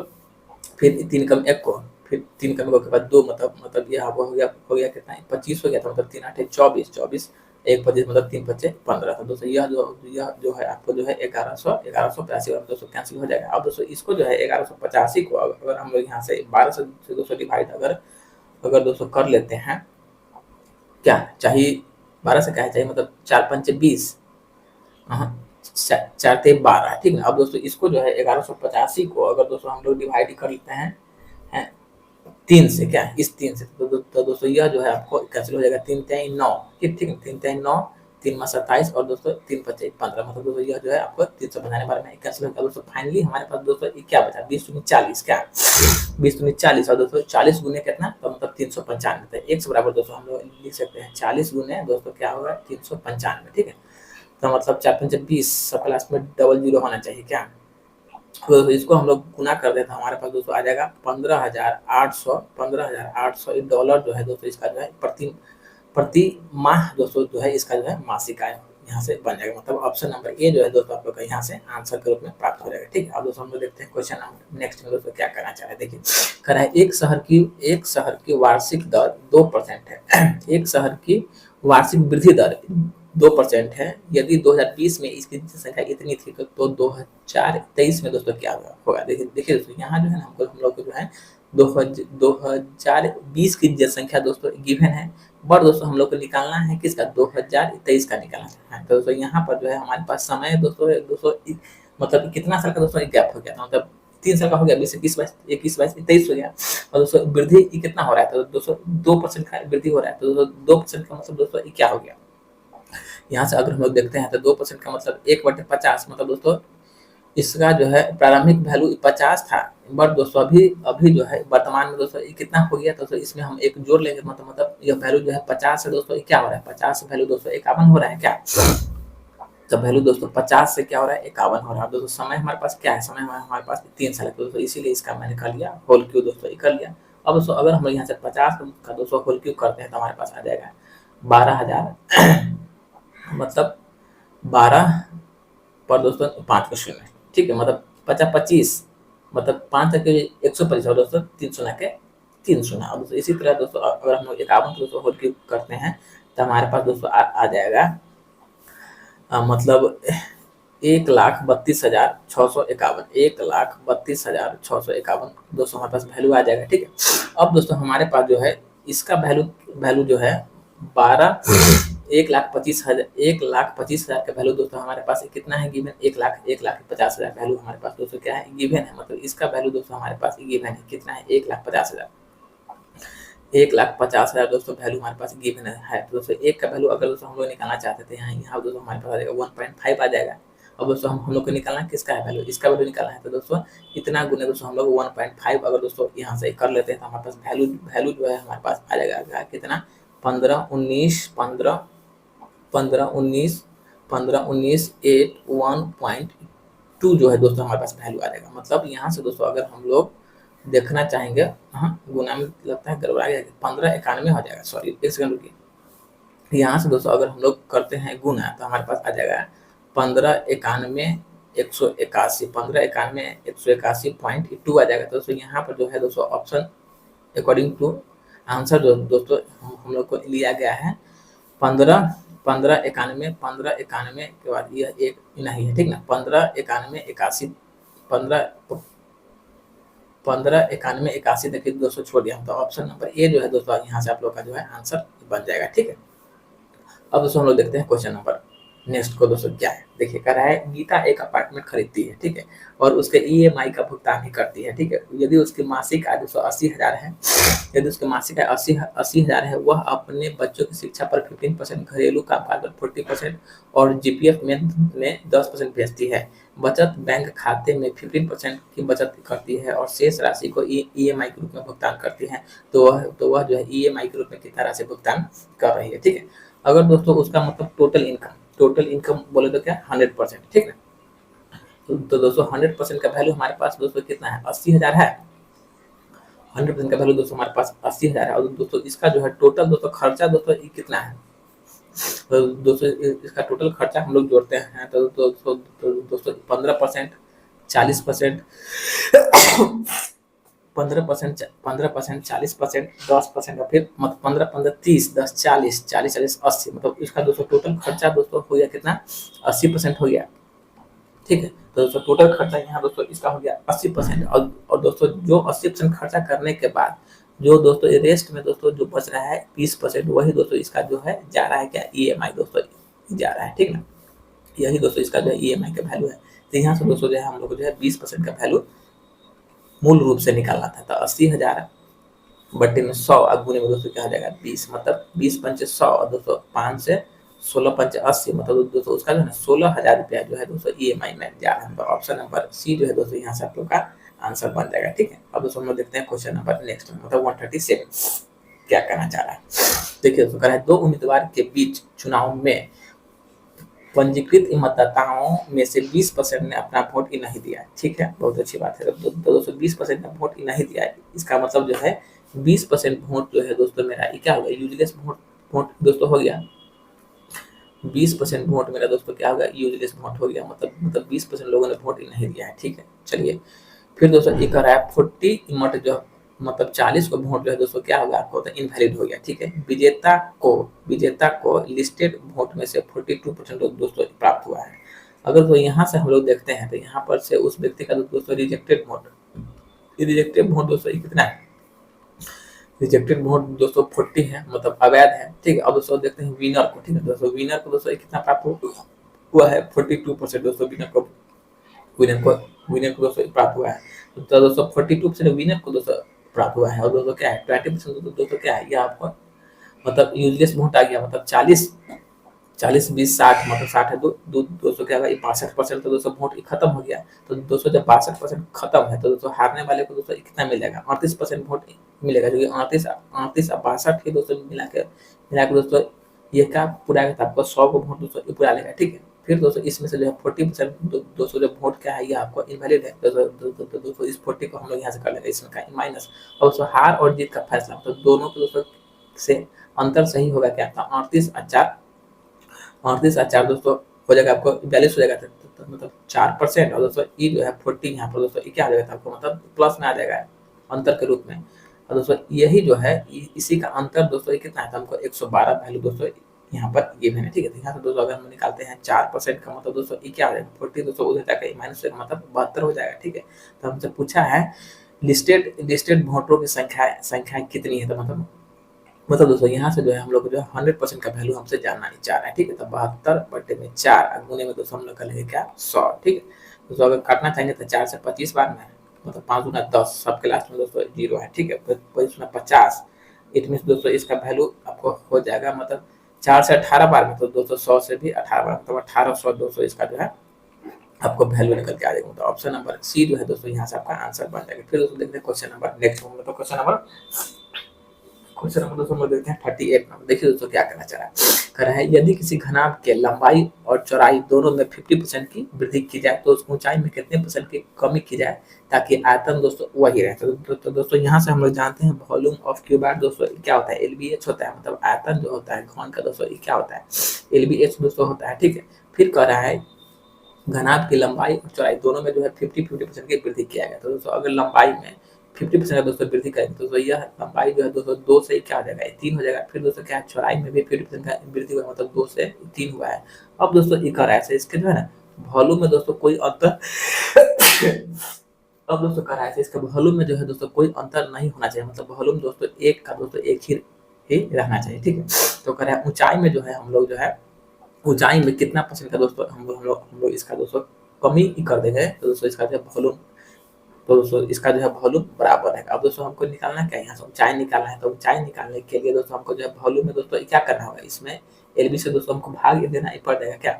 फिर 3 कम 1 को, फिर 3 कम 1 के बाद 2 मतलब यह हो गया कितना 25 हो गया, तो मतलब 3 8 24 1 25 मतलब 3 5 15। तो दोस्तों यह जो है आपको जो है 1185 बार दोस्तों कैंसिल हो जाएगा। अब दोस्तों इसको जो है 1185 को अगर हम लोग यहाँ से 12 से दोस्तों डिवाइड अगर दोस्तों कर लेते हैं, क्या चाहिए 12 से क्या चाहिए मतलब 4 5 20, 4 3 12, ठीक है। अब दोस्तों इसको जो है 1185 को अगर दोस्तों हम लोग डिवाइड कर लेते हैं 3 से, क्या इस 3 से, तो दोस्तों यह जो है आपको कैंसिल हो जाएगा 3 3 9, ठीक है, 3 3 9, 3 में 27 और दोस्तों 3 5 15 मतलब दोस्तों यह जो है आपको 350 बार में कैंसिल हो गया। दोस्तों फाइनली हमारे पास दोस्तों क्या बचा 20 दूनी 40, क्या 20 दूनी 40 और दोस्तों 40 गुने कितना तो मतलब 395, तो एक से बराबर दोस्तों हम लोग लिख सकते हैं 40 गुने दोस्तों क्या होगा 395, ठीक है। तो मतलब 4 5 20 सब क्लास में डबल जीरो होना चाहिए, क्या तो इसको हम लोग गुना कर देते हैं हमारे पास दोस्तों आ जाएगा 15,800 डॉलर जो है दोस्तों इसका जो है प्रति माह दोस्तों जो है इसका जो है मासिक आय यहाँ से बन जाएगा। मतलब ऑप्शन नंबर ए जो है दोस्तों आप लोग का यहाँ से आंसर के रूप में प्राप्त हो जाएगा, ठीक है। अब दोस्तों हम लोग देखते हैं क्वेश्चन नंबर नेक्स्ट में दोस्तों क्या करना चाह रहे हैं। देखिए कह रहा है एक शहर की वार्षिक दर 2% है एक शहर की वार्षिक वृद्धि दर 2% है। यदि 2020 में इसकी संख्या इतनी थी तो 2023 में दोस्तों क्या होगा। देखिए दोस्तों यहाँ जो है ना हम लोग को जो है 2020 की जनसंख्या दोस्तों गिवन है, बट दोस्तों हम लोग को निकालना है किसका 2023 का निकालना है। तो दोस्तों यहाँ पर जो है हमारे पास समय दोस्तों मतलब कितना साल का दोस्तों एक गैप हो गया था, मतलब 3 साल का हो गया 20 21 22 23 हो गया, और दोस्तों वृद्धि कितना हो रहा है तो दोस्तों 2% का वृद्धि हो रहा है। तो दोस्तों 2% का मतलब दोस्तों क्या हो गया, यहाँ से अगर हम लोग देखते हैं तो 2% का मतलब 1/50 मतलब दोस्तों इसका जो है प्रारंभिक वैल्यू 50 था, बट दोस्तों अभी जो है वर्तमान में दोस्तों कितना हो गया तो इसमें हम एक जोड़ लेंगे मतलब यह वैल्यू जो है 50 से दोस्तों क्या हो रहा है 50 से वैल्यू दोस्तों 51 हो रहा है, क्या तो वैल्यू दोस्तों 50 से क्या हो रहा है 51 हो रहा है। दोस्तों समय हमारे पास क्या है, समय हमारे पास 3 साल है, तो दोस्तों इसीलिए इसका मैंने कर लिया होल क्यू दोस्तों कर लिया। अब दोस्तों अगर हम यहाँ से 50 का दोस्तों होल क्यू करते हैं तो हमारे पास आ जाएगा 12,000 मतलब 12 पर दोस्तों 5 का शून्य, ठीक है, मतलब 50 मतलब 5 के 125 और दोस्तों 3 शून्य के 3 शून्य। अब दोस्तों इसी तरह दोस्तों अगर हम लोग 51 दोस्तों होल क्यूब करते हैं तो हमारे पास दोस्तों आ जाएगा मतलब 1,32,651 1,32,651 दोस्तों हमारे पास वैल्यू आ जाएगा, ठीक है। अब दोस्तों हमारे पास जो है इसका वैल्यू जो है 12 1,25,000 का वैल्यू दोस्तों हमारे पास कितना है गिवन, 1,50,000 वैल्यू हमारे पास दोस्तों क्या है गिवन है, मतलब इसका वैल्यू दोस्तों हमारे पास गिवन है कितना है 1,50,000। 1,50,000 दोस्तों वैल्यू हमारे पास गिवन है। तो दोस्तों एक का वैल्यू अगर दोस्तों हम लोग निकालना चाहते थे यहाँ दोस्तों हमारे पास आ जाएगा 1.5 आ जाएगा। अब दोस्तों हम लोग को निकालना है किसका है वैल्यू, इसका वैल्यू निकालना है। तो दोस्तों इतना गुने दोस्तों हम लोग 1.5 अगर दोस्तों यहाँ से कर लेते हैं तो हमारे पास वैल्यू जो है हमारे पास आ जाएगा कितना 15 19 15 15 19 15 19 8 1.2 जो है दोस्तों हमारे पास वैल्यू आ जाएगा। मतलब यहाँ से दोस्तों अगर हम लोग देखना चाहेंगे, हाँ गुना में लगता है गड़बड़ा गया, 1591 हो जाएगा, सॉरी एक सेकंड रुकिए। यहाँ से दोस्तों अगर हम लोग करते हैं गुना तो हमारे पास आ जाएगा 1591 181 1591 181.2 आ जाएगा। तो दोस्तों यहाँ पर जो है दोस्तों ऑप्शन अकॉर्डिंग टू आंसर जो दोस्तों हम लोग को लिया गया है 1591 के बाद यह एक नहीं है, ठीक ना, 1591 81 1591 81 देखिए दोस्तों छोड़ दिया, तो ऑप्शन नंबर ए जो है दोस्तों यहाँ से आप लोग का जो है आंसर बन जाएगा, ठीक है। अब दोस्तों हम लोग देखते हैं क्वेश्चन नंबर नेक्स्ट को दोस्तों क्या है। देखिए कह रहा है गीता एक अपार्टमेंट खरीदती है, ठीक है, और उसके ईएमआई का भुगतान ही करती है, ठीक है। यदि उसकी मासिक आय 280,000 है, यदि उसकी मासिक आय 80,000 है, वह अपने बच्चों की शिक्षा पर 15%, घरेलू कामकाज पर 40% और जीपीएफ में 10% भेजती है। बचत बैंक खाते में 15% की बचत करती है और शेष राशि को ईएमआई के रूप में भुगतान करती है। तो वह जो है ईएमआई के रूप में कितना राशि भुगतान कर रही है, ठीक है। अगर दोस्तों उसका मतलब टोटल इनकम बोले तो क्या 100%, ठीक है। तो दोस्तों 100% का वैल्यू हमारे पास दोस्तों कितना है 80,000 है। 100% का वैल्यू दोस्तों हमारे पास 80,000 है और दोस्तों इसका जो है टोटल दोस्तों खर्चा दोस्तों कितना है, तो दोस्तों इसका टोटल खर्चा हम लोग जोड़ते हैं तो दोस्तों 15% 40% 15% 40% 10% और फिर मतलब 15 30 10 40 40 40 80 मतलब इसका दोस्तों टोटल खर्चा दोस्तों हो गया कितना 80% हो गया, ठीक है। तो दोस्तों टोटल खर्चा यहाँ दोस्तों इसका हो गया 80% और दोस्तों जो 80% खर्चा करने के बाद जो दोस्तों रेस्ट में दोस्तों जो बच रहा है 20% वही दोस्तों इसका जो है जा रहा है क्या ईएमआई दोस्तों जा रहा है, ठीक ना। यही दोस्तों इसका जो है ईएमआई का वैल्यू है। तो यहाँ से दोस्तों जो है हम लोग को जो है 20% का वैल्यू मूल रूप से निकालना था। तो 80,000 बट्टे में 100 गुने में दोस्तों क्या हो जाएगा 20 मतलब 20 पंचे 100 और दोस्तों 5 से 16 पंचे 80 मतलब दोस्तों उसका जो है 16,000 रुपया जो है दोस्तों ईएमआई में जा रहा है। तो ऑप्शन नंबर सी जो है दोस्तों यहाँ से आप लोग का आंसर बन जाएगा, ठीक है। अब दोस्तों हम लोग देखते हैं क्वेश्चन नंबर नेक्स्ट मतलब 137 क्या करना चाह रहा है। देखिए दोस्तों कह रहा है 2 उम्मीदवार के बीच चुनाव में पंजीकृत मतदाताओं में से 20% ने अपना वोट ही नहीं दिया, ठीक है, बहुत अच्छी बात है। तो दोस्तों 20% ने वोट ही नहीं दिया, इसका मतलब जो है 20% वोट जो है दोस्तों मेरा क्या होगा यूजलेस वोट दोस्तों हो गया। 20% वोट मेरा दोस्तों क्या होगा यूजलेस वोट हो गया, मतलब 20% लोगों ने वोट ही नहीं दिया है, ठीक है। चलिए फिर दोस्तों एक रहा है 40 मत जो मतलब 40 को वोट जो है दोस्तों क्या होगा आपको इनवैलिड हो गया, ठीक है। विजेता को लिस्टेड वोट में से 42% दोस्तों प्राप्त हुआ है। अगर तो यहाँ से हम लोग देखते हैं तो यहाँ पर से उस व्यक्ति का दोस्तों रिजेक्टेड वोट दोस्तों कितना है, रिजेक्टेड वोट दोस्तों 40 है मतलब अवैध है, ठीक है। अब दोस्तों देखते हैं विनर को, ठीक है। दोस्तों विनर को दोस्तों कितना प्राप्त हुआ है 42% दोस्तों विनर को दोस्तों प्राप्त हुआ है। तो दोस्तों 42% विनर को दोस्तों प्राप्त हुआ है और दोस्तों क्या है 20% दोस्तों क्या है ये आपको मतलब यूजलेस वोट आ गया, मतलब 40 20 60 मतलब 60 है दोस्तों क्या होगा 62% तो दोस्तों वोट खत्म हो गया। तो दोस्तों जब 62% खत्म है तो दोस्तों हारने वाले को दोस्तों कितना मिलेगा 38% वोट मिलेगा, जो कि 38 और 62 दोस्तों मिला के दोस्तों ये क्या पूरा आपको 100 को वोट दोस्तों पूरा लेगा, ठीक है। फिर दोस्तों इसमें से जो है 40% दोस्तों जो वोट क्या है ये आपको इनवैलिड है। दोस्तों इस 40 को हम लोग यहाँ से कर लेंगे इसमें का माइनस और दोस्तों हार और जीत का फैसला तो दोनों को दोस्तों से अंतर सही होगा क्या था 38 और 4 दोस्तों हो जाएगा आपको 42 हो जाएगा तो मतलब 4% और दोस्तों ये जो है 40 यहाँ पर दोस्तों क्या आ जाएगा आपको मतलब प्लस में आ जाएगा अंतर के रूप में। और दोस्तों यही जो है इसी का अंतर दोस्तों कितना है तो हमको 112 वैल्यू दोस्तों यहाँ पर गिवन है, ठीक है। तो यहाँ से दोस्तों अगर हम निकालते हैं 4% का मतलब दोस्तों ये क्या आ जाएगा 40 दोस्तों उधर जाकर माइनस का मतलब 72 हो जाएगा, ठीक है। तो हमसे पूछा है लिस्टेड वोटरों की संख्या कितनी है, तो मतलब मतलब दोस्तों यहाँ से जो है हम लोग जो है 100% का वैल्यू हमसे जानना ही चाह रहा है, ठीक है। तो 72/4 गुने में दोस्तों हम लोग करेंगे क्या 100, ठीक है। दोस्तों अगर काटना चाहेंगे तो 4 से 25 बार में, मतलब 5 गुना 10, सबके लास्ट में दोस्तों जीरो है, ठीक है। फिर 50, इट मीन दोस्तों इसका वैल्यू आपको हो जाएगा मतलब 4 से 18 बार में, तो दोस्तों 100 से भी 18 बार, मतलब 1800 दोस्तों इसका जो है आपको वैल्यू निकल के आ जाएगा। तो ऑप्शन नंबर सी जो है दोस्तों यहाँ से आपका आंसर बन जाएगा। फिर दोस्तों देखते हैं क्वेश्चन नंबर नेक्स्ट होंगे, तो क्वेश्चन नंबर दोस्तों हम लोग देखते हैं 38 नंबर। देखिए दोस्तों क्या करना चाह रहा है, कह रहा है यदि किसी घनाभ के लंबाई और चौड़ाई दोनों में 50% की वृद्धि की जाए तो उस ऊंचाई में कितने परसेंट की कमी की जाए ताकि आयतन दोस्तों वही रहे। तो दोस्तों यहाँ से हम लोग जानते हैं वॉल्यूम ऑफ क्यूबाइड दोस्तों क्या होता है, एलबीएच होता है, मतलब आयतन जो होता है घन का दोस्तों क्या होता है, एलबीएच दोस्तों होता है, ठीक है। फिर कह रहा है घनाभ की लंबाई और चौड़ाई दोनों में जो है 50% की वृद्धि किया गया। तो दोस्तों अगर लंबाई में 50% का दोस्तों वृद्धि करेंगे तो यह लंबाई जो है दोस्तों 2 से क्या हो जाएगा 3 हो जाएगा। फिर दोस्तों क्या है चौड़ाई में भी 50% का वृद्धि हुआ, मतलब 2 से 3 हुआ है। अब दोस्तों एक और ऐसे इसके जो है ना वॉल्यूम में दोस्तों कोई अंतर अब दोस्तों कह रहा है इसका वॉल्यूम में जो है दोस्तों कोई अंतर नहीं होना चाहिए, मतलब वॉल्यूम दोस्तों एक का दोस्तों एक ही रहना चाहिए, ठीक है। तो कह रहा है ऊंचाई में जो है हम लोग जो है ऊंचाई में कितना परसेंट का दोस्तों हम लोग इसका दोस्तों कमी ही कर देंगे, तो दोस्तों इसका जो वॉल्यूम, तो दोस्तों इसका जो है वॉल्यूम बराबर है। अब दोस्तों हमको निकालना क्या है, यहाँ से ऊंचाई निकालना है, तो ऊंचाई निकालने के लिए दोस्तों हमको जो है वॉल्यूम में दोस्तों क्या करना होगा, इसमें एलबी से दोस्तों हमको भाग देना ही पड़ जाएगा क्या।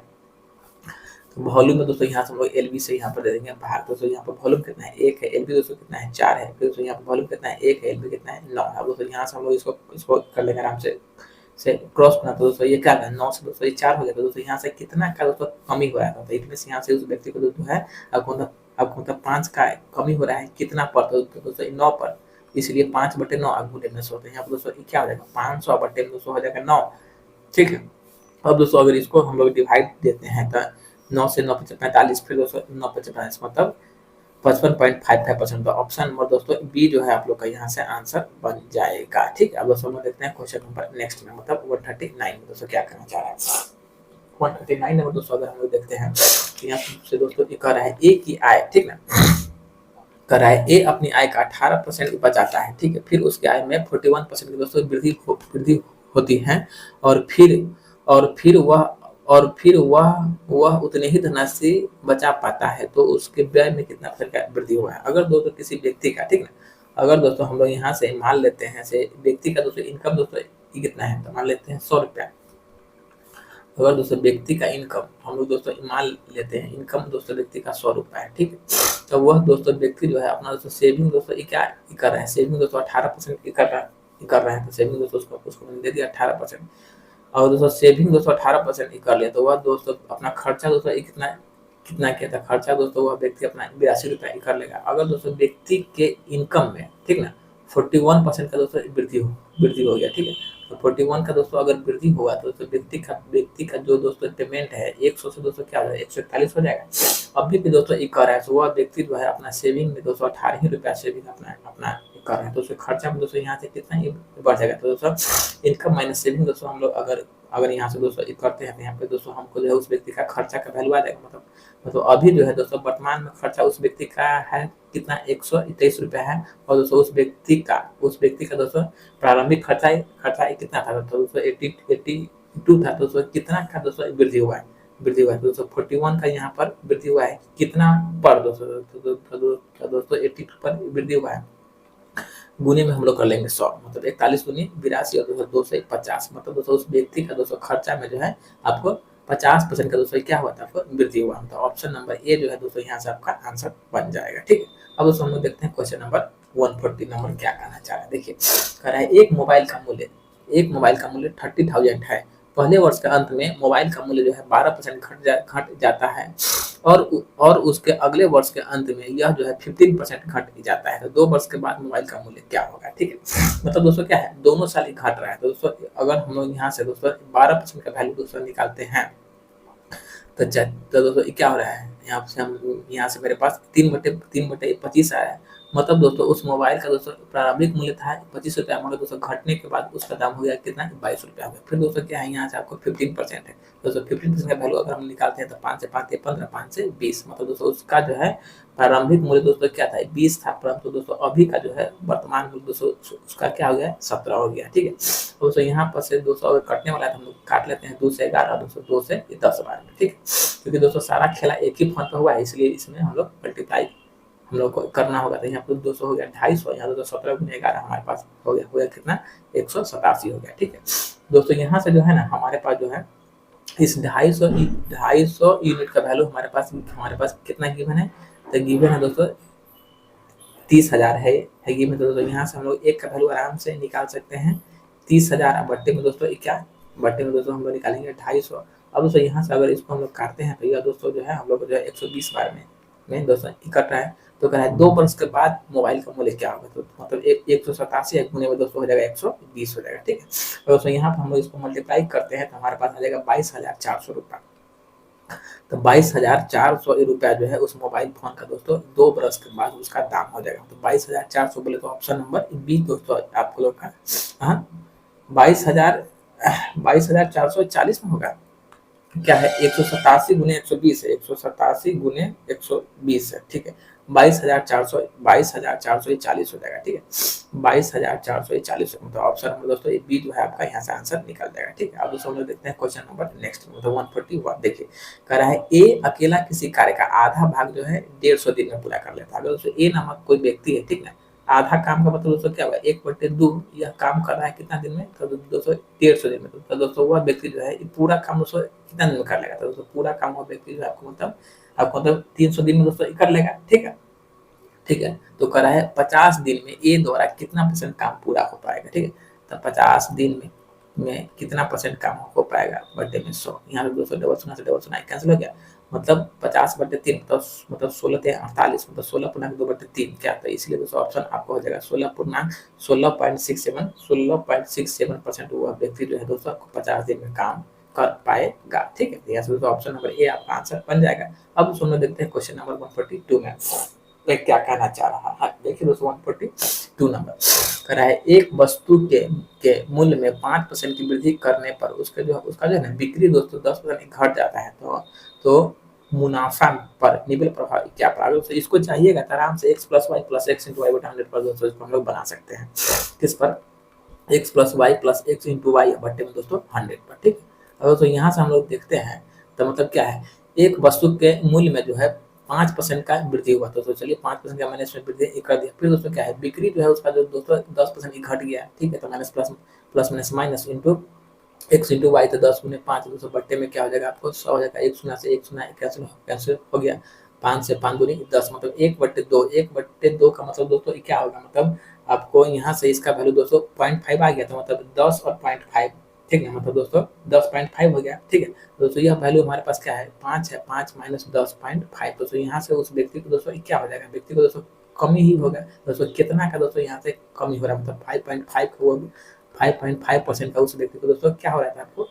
तो वॉल्यूम में दोस्तों यहाँ से हम लोग एलबी से यहाँ पर दे देंगे भाग। दोस्तों यहाँ पर वॉल्यूम कितना है 1 है, एलबी दोस्तों कितना है 4 है। फिर दोस्तों यहाँ पर वॉल्यूम कितना है 1 है, एलबी कितना है 9 है। अब दोस्तों यहाँ से हम लोग इसको कर लेंगे आराम से क्रॉस करना। तो दोस्तों ये क्या है 9 से दोस्तों ये 4 हो गया। तो दोस्तों यहाँ से कितना का दोस्तों कमी हो रहा है, तो इसमें से यहाँ से उस व्यक्ति को जो है आपको मतलब 5 का कमी हो रहा है कितना पर, तो दोस्तों 9 पर, इसलिए 5/9 गुणे में 100। तो यहाँ पर दोस्तों क्या हो जाएगा 500/200 हो जाएगा 9, ठीक है। अब दोस्तों अगर इसको हम लोग डिवाइड देते हैं तो 9 से 9 पचे 45, फिर दोस्तों 9 पचे 45 मतलब 55.55%। तो ऑप्शन नंबर दोस्तों बी जो है आप लोग का यहाँ से आंसर बन जाएगा, ठीक है। अब दोस्तों हम देखते हैं क्वेश्चन नंबर नेक्स्ट में, मतलब 139 में दोस्तों क्या करना चाह रहा है। 139 नंबर दोस्तों अगर हम लोग देखते हैं तो यहाँ से दोस्तों ये कह रहा है ए की आय, ठीक ना, कह रहा है ए अपनी आय का 18% बचाता है, ठीक है। फिर उसकी आय में 41% की दोस्तों वृद्धि होती है और फिर वह वह उतने ही धनराशि बचा पाता है, तो उसके व्यय में कितना परसेंट का वृद्धि हुआ है। अगर दोस्तों किसी व्यक्ति का, ठीक ना, अगर दोस्तों हम लोग यहाँ से मान लेते हैं से व्यक्ति का दोस्तों इनकम दोस्तों कितना है, तो मान लेते हैं 100 रुपया। अगर दोस्तों व्यक्ति का इनकम हम लोग दोस्तों मान लेते हैं इनकम दोस्तों व्यक्ति का 100 रुपया है, ठीक है। तो वह दोस्तों व्यक्ति जो है अपना दोस्तों सेविंग दोस्तों क्या कर रहा है, सेविंग दोस्तों 18% कर रहा है। तो सेविंग दोस्तों उसको मैंने दे दिया 18%। और दोस्तों सेविंग दोस्तों 18% ही कर लिया, तो वह दोस्तों अपना खर्चा दोस्तों कितना कितना किया था, खर्चा दोस्तों वह व्यक्ति अपना 82 रुपया ही कर लेगा। अगर दोस्तों व्यक्ति के इनकम में, ठीक ना, 41% का दोस्तों वृद्धि हो गया, ठीक है। तो 41 का दोस्तों अगर वृद्धि होगा तो दोस्तों व्यक्ति का जो दोस्तों पेमेंट है 100 से दोस्तों क्या हो जाएगा 141 हो जाएगा। अभी भी दोस्तों एक कर रहा है, तो वह व्यक्ति जो है अपना सेविंग में दोस्तों 18 ही रुपया सेविंग अपना कर रहा है, तो उसके खर्चा में दोस्तों यहाँ से कितना ही बढ़ जाएगा। तो दोस्तों इनकम माइनस सेविंग दोस्तों हम लोग अगर यहाँ से दोस्तों करते हैं तो यहाँ पे दोस्तों हमको जो है उस व्यक्ति का खर्चा का वैल्यू आ जाएगा। मतलब अभी जो है दोस्तों वर्तमान में खर्चा उस व्यक्ति का है कितना 123 रुपया है, और दोस्तों उस व्यक्ति का दोस्तों प्रारंभिक खर्चा कितना था, तो दोस्तों 82 था। तो दोस्तों कितना का दोस्तों वृद्धि हुआ है तो दोस्तों 41 का यहाँ पर वृद्धि हुआ है कितना पर दोस्तों 82 पर वृद्धि हुआ है। गुने में हम लोग कर लेंगे 100, मतलब 41 गुनी 82 और दोस्तों 2 से 50, मतलब दोस्तों उस व्यक्ति का दोस्तों खर्चा में जो है आपको 50% का दोस्तों क्या हुआ था आपको वृद्धि हुआ। तो ऑप्शन नंबर ए जो है दोस्तों यहाँ से आपका आंसर बन जाएगा, ठीक है। अब दोस्तों हम लोग देखते हैं क्वेश्चन नंबर 140 नंबर क्या कहना चाह रहा है। देखिए कह रहा है एक मोबाइल का मूल्य 30,000 है। पहले वर्ष के अंत में मोबाइल का मूल्य जो है 12% घट जाता है और उसके अगले वर्ष के अंत में यह जो है 15% घट जाता है। तो 2 वर्ष के बाद मोबाइल का मूल्य क्या होगा, ठीक है। मतलब दोस्तों क्या है दोनों साल ही घट रहा है। तो दोस्तों अगर हम लोग यहाँ से दोस्तों 12% का वैल्यू दोस्तों निकालते हैं तो दोस्तों क्या हो रहा है, यहाँ से मेरे पास 3/25 आ रहा है, मतलब दोस्तों उस मोबाइल का दोस्तों प्रारंभिक मूल्य था 25 रुपया, मगर दोस्तों घटने के बाद उसका दाम हो गया कितना, 22 रुपया हो गया। फिर दोस्तों क्या है, यहाँ से आपको 15% है दोस्तों, 15% का वैल्यू अगर हम निकालते हैं तो 5 से 5 15, 5 से 20, मतलब दोस्तों उसका जो है प्रारंभिक मूल्य दोस्तों क्या था, 20 था, परंतु दोस्तों अभी का जो है वर्तमान मूल्य दोस्तों उसका क्या हो गया, 17 हो गया। ठीक है, तो दोस्तों यहाँ पर से दोस्तों अगर कटने वाला है तो हम लोग काट लेते हैं 2 से 11, दोस्तों 2 से 10 बार में। ठीक है, क्योंकि दोस्तों सारा खेला एक ही फोन पर हुआ है, इसलिए इसमें हम लोग मल्टीप्लाई हम लोग को करना होगा। तो यहाँ पर 200 हो गया 250, यहाँ दोस्तों 17 गुने 11 हमारे पास हो गया कितना, 187 हो गया। ठीक है दोस्तों, यहाँ से जो है ना हमारे पास जो है इस 250 यूनिट का वैल्यू हमारे पास कितना गिवन है, तो गिवन है दोस्तों 30,000 है गिवन। तो दोस्तों यहाँ से हम लोग एक का वैल्यू आराम से निकाल सकते हैं, 30,000 बट्टे में दोस्तों क्या, बट्टे में दोस्तों हम लोग निकालेंगे 250। अब दोस्तों यहाँ से अगर इसको हम लोग काटते हैं तो यह दोस्तों जो है हम लोग जो है 120 बार में दोस्तों कट रहा है। तो कह रहा है 2 वर्ष के बाद मोबाइल का मूल्य क्या होगा, तो मतलब 187 गुने में दोस्तों हो जाएगा 120 हो जाएगा। ठीक है, तो दोस्तों यहाँ पर हम लोग इसको मल्टीप्लाई करते हैं तो हमारे पास आ जाएगा 22,400 रुपया। तो 22,400 रुपया जो है उस मोबाइल फोन का दोस्तों 2 बरस के बाद उसका दाम हो जाएगा। तो 22,400 बोले तो ऑप्शन नंबर बी दोस्तों आपको लोग का, हाँ 22,440 में होगा, क्या है 187 गुने 120 है, 187 गुने 120 है। ठीक है, 22,440 हो जाएगा। ठीक है, 22,440 मतलब ऑप्शन नंबर दोस्तों ये बी जो है आपका यहाँ से आंसर निकल जाएगा। ठीक है, अब दोस्तों हम लोग देखते हैं क्वेश्चन नंबर नेक्स्ट मतलब 141। देखिए कह रहा है ए अकेला किसी कार्य का आधा भाग जो है 150 दिन में पूरा कर लेता है। अगर दोस्तों ए नामक कोई व्यक्ति है, ठीक ना, आधा काम का मतलब दोस्तों क्या होगा, 1/2 यह काम कर रहा है कितना दिन में, तो दोस्तों 150 दिन में। तो दोस्तों वह व्यक्ति जो है पूरा काम दोस्तों कितना दिन में कर लेगा, तो दोस्तों पूरा काम वह व्यक्ति जो है आपको मतलब 300 दिन में दोस्तों कर लेगा। ठीक है, ठीक है, तो कह रहा है 50 दिन में ए द्वारा कितना परसेंट काम पूरा हो पाएगा। ठीक है, तो 50 दिन में कितना परसेंट काम हो पाएगा, बर्थडे में 100, यहाँ पे दोस्तों डबल शून्य से डबल शून्य कैंसिल हो गया, मतलब 50/3 मतलब 16×48 मतलब 16/2/3 क्या, तो इसलिए दोस्तों ऑप्शन आपको हो जाएगा 16.67% वह व्यक्ति जो है दोस्तों आपको 50 दिन में काम कर पाएगा। ठीक है, यहाँ से दोस्तों ऑप्शन नंबर ए आपका आंसर बन जाएगा। अब सुनो देखते हैं क्वेश्चन नंबर 142 में क्या कहना चाह रहा है। देखिए दोस्तों 142 नंबर कह रहा है एक वस्तु के मूल्य में 5% की वृद्धि करने पर उसका जो है ना बिक्री दोस्तों 10% घट जाता है, तो मुनाफा पर निम्न प्रभाव क्या पड़ा। तो इसको चाहिएगा तो आराम से x + y + x × y / 100 पर दोस्तों इसको हम लोग बना सकते हैं, किस पर, x + y + x × y बट्टे में दोस्तों 100 पर। ठीक है, अब तो यहाँ से हम लोग देखते हैं तो मतलब क्या है, एक वस्तु के मूल्य में जो है 5% का वृद्धि हुआ, तो चलिए 5% का मैंने इसमें वृद्धि कर दिया। फिर दोस्तों क्या है, बिक्री जो है उसका जो दोस्तों 10% घट गया। ठीक है, तो minus minus into x × y, तो 10 × 5 दोस्तों बट्टे में क्या हो जाएगा आपको 100 हो जाएगा, 1 शून्य से 1 शून्य कैंसिल हो गया, 5 से 5 दूनी 10 मतलब 1/2, 1/2 का मतलब दोस्तों क्या होगा, मतलब आपको यहाँ से इसका वैल्यू दोस्तों 0.5 आ गया, तो मतलब 10 और 0.5, ठीक है, मतलब दोस्तों 10.5 हो गया। ठीक है, दोस्तों यह वैल्यू हमारे पास क्या है 5 है, 5 - 10.5, दोस्तों यहाँ से उस व्यक्ति को दोस्तों क्या हो जाएगा, व्यक्ति को दोस्तों कमी ही होगा। दोस्तों कितना का दोस्तों यहाँ से कमी हो रहा है, मतलब 5.5 का 5.5% का उस व्यक्ति को दोस्तों क्या हो रहा है, आपको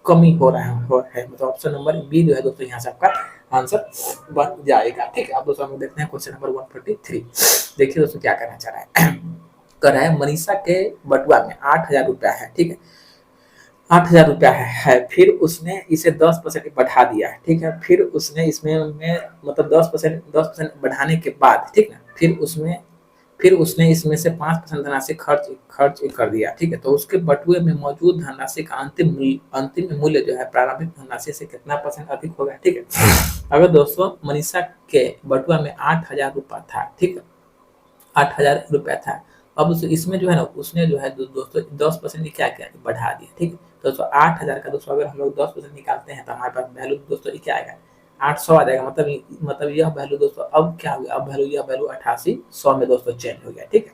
कमी हो रहा है मतलब ऑप्शन नंबर बी जो है दोस्तों यहाँ से आपका आंसर बन जाएगा। ठीक है, अब दोस्तों हम देखते हैं क्वेश्चन नंबर 143। देखिए दोस्तों क्या करना चाह रहा है कर रहा है मनीषा के बटुआ में 8,000 रुपया है। ठीक है, 8,000 रुपया है, फिर उसने इसे 10% बढ़ा दिया। ठीक है, फिर उसने इसमें मतलब 10% बढ़ाने के बाद, ठीक है, फिर उसने इसमें से 5% धनराशि खर्च कर दिया। ठीक है, तो उसके बटुए में मौजूद धनराशि का अंतिम मूल्य जो है प्रारंभिक धनराशि से कितना % अधिक होगा। ठीक है, अगर दोस्तों मनीषा के बटुआ में 8,000 रुपया था, ठीक है, 8,000 रुपया था, अब इसमें जो है ना उसने जो है दोस्तों 10% क्या किया, बढ़ा दिया। ठीक है, दोस्तों 8,000 का दोस्तों अगर हम लोग 10% निकालते हैं तो हमारे पास वैल्यू दोस्तों क्या आएगा, 800 आ जाएगा। मतलब यह वैल्यू दोस्तों अब क्या हो गया, अब यह वैल्यू 8800 में दोस्तों चेंज हो गया। ठीक है,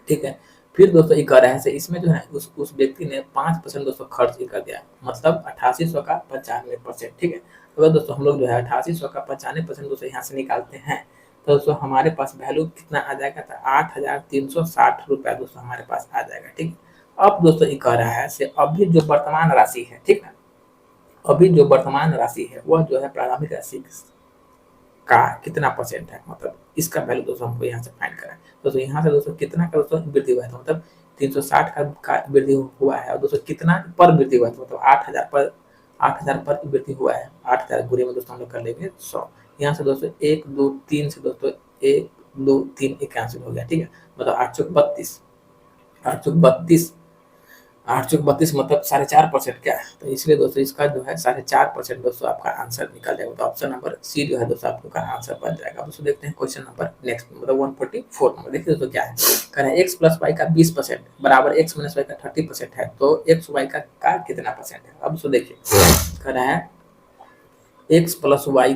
ठीक है, फिर दोस्तों ये कर रहे हैं इसमें जो है उस व्यक्ति ने 5% दोस्तों खर्च ही कर दिया, मतलब 8800 का 95%। ठीक है, तो दोस्तों हम लोग जो है 8800 का 95% दोस्तों यहाँ से निकालते हैं तो दोस्तों हमारे पास वैल्यू कितना आ जाएगा, तो 8,360 रुपया दोस्तों हमारे पास आ जाएगा। ठीक है, अब दोस्तों ये कह रहा है से अभी जो वर्तमान राशि है, ठीक है, अभी जो वर्तमान राशि है वह जो है प्रारंभिक राशि का कितना परसेंट है, मतलब इसका वैल्यू दोस्तों हमको यहाँ से फाइंड करना है। दोस्तों यहाँ से दोस्तों कितना का दोस्तों वृद्धि हुआ है, तो मतलब 360 का वृद्धि हुआ है, और दोस्तों कितना पर वृद्धि हुआ है, तो मतलब 8,000 पर वृद्धि हुआ है। 8,000 गुणे में दोस्तों हम लोग कर लेंगे 100। यहाँ से दोस्तों 1 2 3 से दोस्तों 1 2 3 कैंसिल हो गया, ठीक है, मतलब 832 832 832 मतलब 4.5% क्या है, तो इसलिए दोस्तों इसका जो है 4.5% दोस्तों आपका आंसर निकल जाएगा। तो ऑप्शन नंबर सी जो है दोस्तों आप लोग का आंसर बन जाएगा। दोस्तों देखते हैं क्वेश्चन नंबर नेक्स्ट, मतलब 144 नंबर। देखिए दोस्तों क्या है, कह रहा है x प्लस वाई का 20% बराबर x माइनस वाई का 30% है, तो x वाई का कितना परसेंट है। अब दोस्तों देखिए कह रहा है x प्लस वाई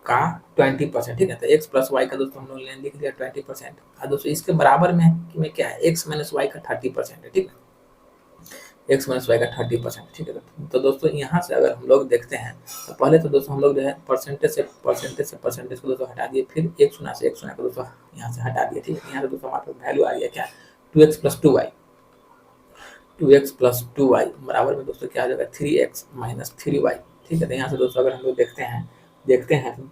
का 20%, ठीक है, तो x प्लस वाई का दोस्तों हम लोग ने लिख दिया 20%, और दोस्तों इसके बराबर में क्या है, x माइनस वाई का 30% है, ठीक है, x माइनस वाई का 30%, ठीक है। तो दोस्तों यहाँ से अगर हम लोग देखते हैं, तो पहले तो दोस्तों हम लोग जो है परसेंटेज को दोस्तों हटा दिए, फिर एक शून्य को दोस्तों यहाँ से हटा दिए, ठीक है। यहाँ से दोस्तों हमारे पास वैल्यू आ गया क्या, 2x plus 2y, 2x plus 2y बराबर में दोस्तों क्या आ जाएगा 3x माइनस 3y, ठीक है। तो यहाँ से दोस्तों अगर हम लोग देखते हैं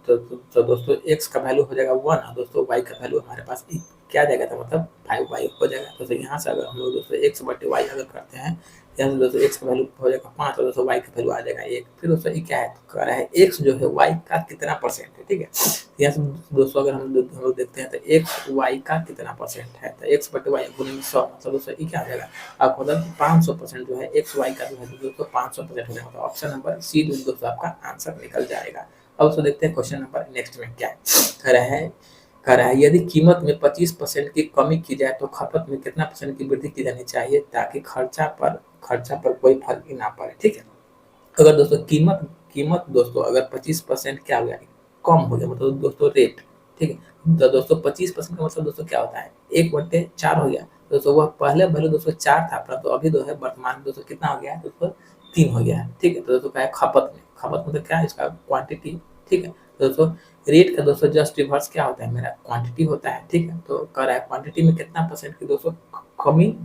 तो दोस्तों x का वैल्यू हो जाएगा 1, और दोस्तों y का वैल्यू हमारे पास क्या जाएगा, तो मतलब 5y हो जाएगा। तो यहाँ से अगर हम लोग दोस्तों x बटे y अगर करते हैं, यहाँ से दोस्तों x का वैल्यू हो जाएगा 5, और दोस्तों y का वैल्यू आ जाएगा 1। फिर दोस्तों ये क्या है, कह रहा है x जो है y का कितना परसेंट है, ठीक है। यहाँ से दोस्तों अगर हम लोग देखते हैं तो x y का कितना परसेंट है, तो x बटे y गुणे में 100, मतलब दोस्तों ये क्या आ जाएगा आपको, मतलब 500% जो है x y का जो है दोस्तों 500% हो जाएगा। तो ऑप्शन नंबर सी जो दोस्तों आपका आंसर निकल जाएगा। अब दोस्तों देखते हैं क्वेश्चन नंबर नेक्स्ट में क्या है, कह रहा है यदि कीमत में 25% की कमी की जाए तो खपत में कितना परसेंट की वृद्धि की जानी चाहिए ताकि खर्चा पर कोई फर्क ही ना पड़े, ठीक है। अगर दोस्तों कीमत दोस्तों अगर 25% क्या हो गया, कम हो गया, मतलब दोस्तों रेट, ठीक है, तो दोस्तों 25% का मतलब दोस्तों क्या होता है, 1/4 हो गया। दोस्तों वह पहले वैल्यू दोस्तों 4 था, परंतु अभी जो है वर्तमान दोस्तों कितना हो गया है, दोस्तों 3 हो गया है, ठीक है। तो दोस्तों क्या है, खपत मतलब क्या है, इसका क्वांटिटी, ठीक है। तो दोस्तों रेट का दोस्तों जस्ट रिवर्स क्या होता है, मेरा क्वांटिटी होता है, ठीक है। तो कह रहा है क्वांटिटी में कितना परसेंट की दोस्तों कमी,